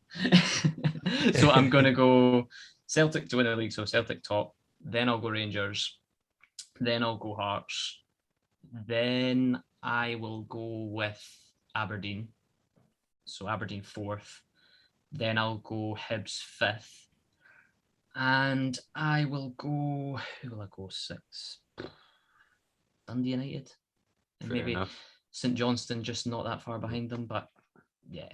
So I'm going to go Celtic to win the league, so Celtic top. Then I'll go Rangers. Then I'll go Hearts. Then I will go with Aberdeen. So Aberdeen fourth. Then I'll go Hibs fifth. And I will go... Who will I go 6? Dundee United. And Fair maybe enough. St Johnstone just not that far behind them. But yeah,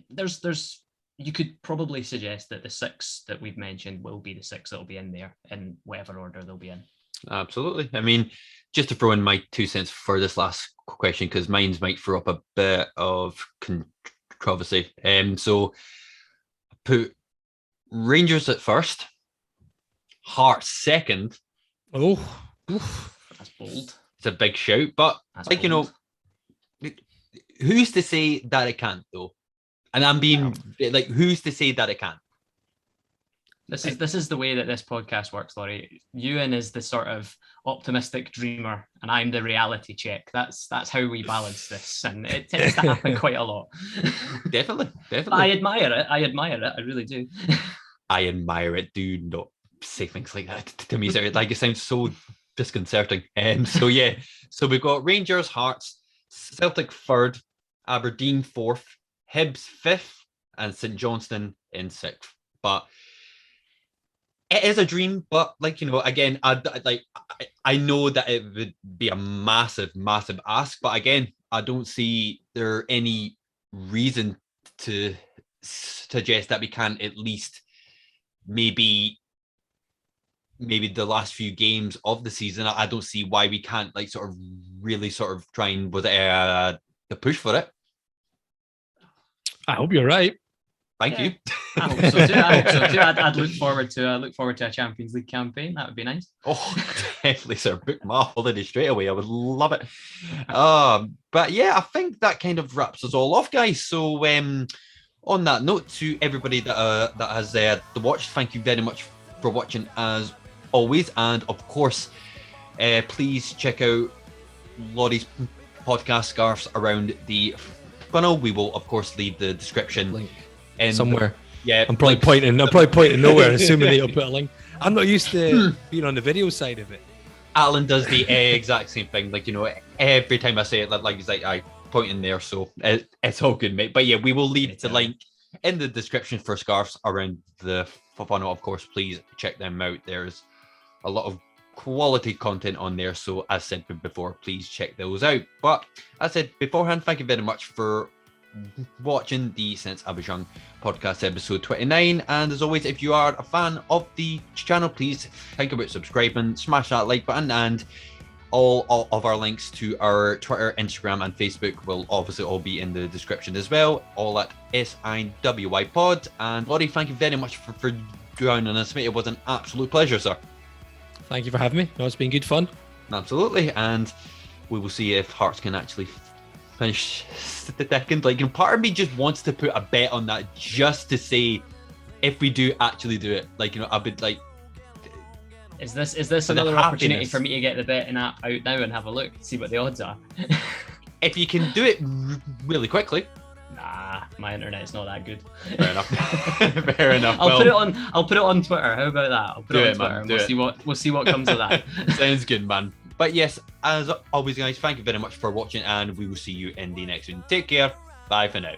there's you could probably suggest that the 6 that we've mentioned will be the 6 that will be in there in whatever order they'll be in. Absolutely. I mean, just to throw in my 2 cents for this last question, because mine might throw up a bit of controversy. So put Rangers at first, Hearts second. Oh, That's bold. It's a big shout, but That's like, bold. who's to say that it can't though? And I'm being like, who's to say that it can't? This is the way that this podcast works, Laurie. Ewan is the sort of optimistic dreamer, and I'm the reality check. That's how we balance this, and it tends to happen quite a lot. Definitely. I admire it. I really do. I admire it. Do not say things like that to me. Like, it sounds so disconcerting. So yeah, so we've got Rangers, Hearts, Celtic third, Aberdeen fourth, Hibs fifth, and St Johnstone in sixth. But it is a dream, but like, again, I know that it would be a massive ask, but again, I don't see there any reason to suggest that we can't at least maybe the last few games of the season. I don't see why we can't like sort of really sort of try and the push for it. I hope you're right. Thank you. I hope so too. I'd look forward to a Champions League campaign. That would be nice. Oh, definitely, sir. Book my holiday straight away. I would love it. But yeah, I think that kind of wraps us all off, guys. So on that note, to everybody that has watched, thank you very much for watching as always. And of course, please check out Laurie's podcast, Scarves Around the Funnel. We will, of course, leave the description Link in somewhere. Yeah, I'm probably pointing nowhere, assuming that you'll put a link. I'm not used to being on the video side of it. Alan does the exact same thing. Like, every time I say it, like he's like, I point in there, so it's all good, mate. But yeah, we will leave the link in the description for Scarves Around the Funnel. Of course, please check them out. There's a lot of quality content on there. So as said before, please check those out. But as I said beforehand, thank you very much for watching the Since I Was Young podcast episode 29. And as always, if you are a fan of the channel, please think about subscribing, smash that like button, and all of our links to our Twitter, Instagram, and Facebook will obviously all be in the description as well, all at SIWY Pod. And Laurie, thank you very much for joining us, mate. It was an absolute pleasure, sir. Thank you for having me. No, it's been good fun. Absolutely. And we will see if Hearts can actually finish second. Like, part of me just wants to put a bet on that just to say if we do actually do it. Like, I've been like, is this another opportunity for me to get the betting app out now and have a look, see what the odds are? If you can do it really quickly. Nah, my internet's not that good. Fair enough. Fair enough. I'll put it on Twitter. How about that? I'll put it on Twitter, and we'll see what comes of that. Sounds good, man. But yes, as always, guys, thank you very much for watching, and we will see you in the next one. Take care. Bye for now.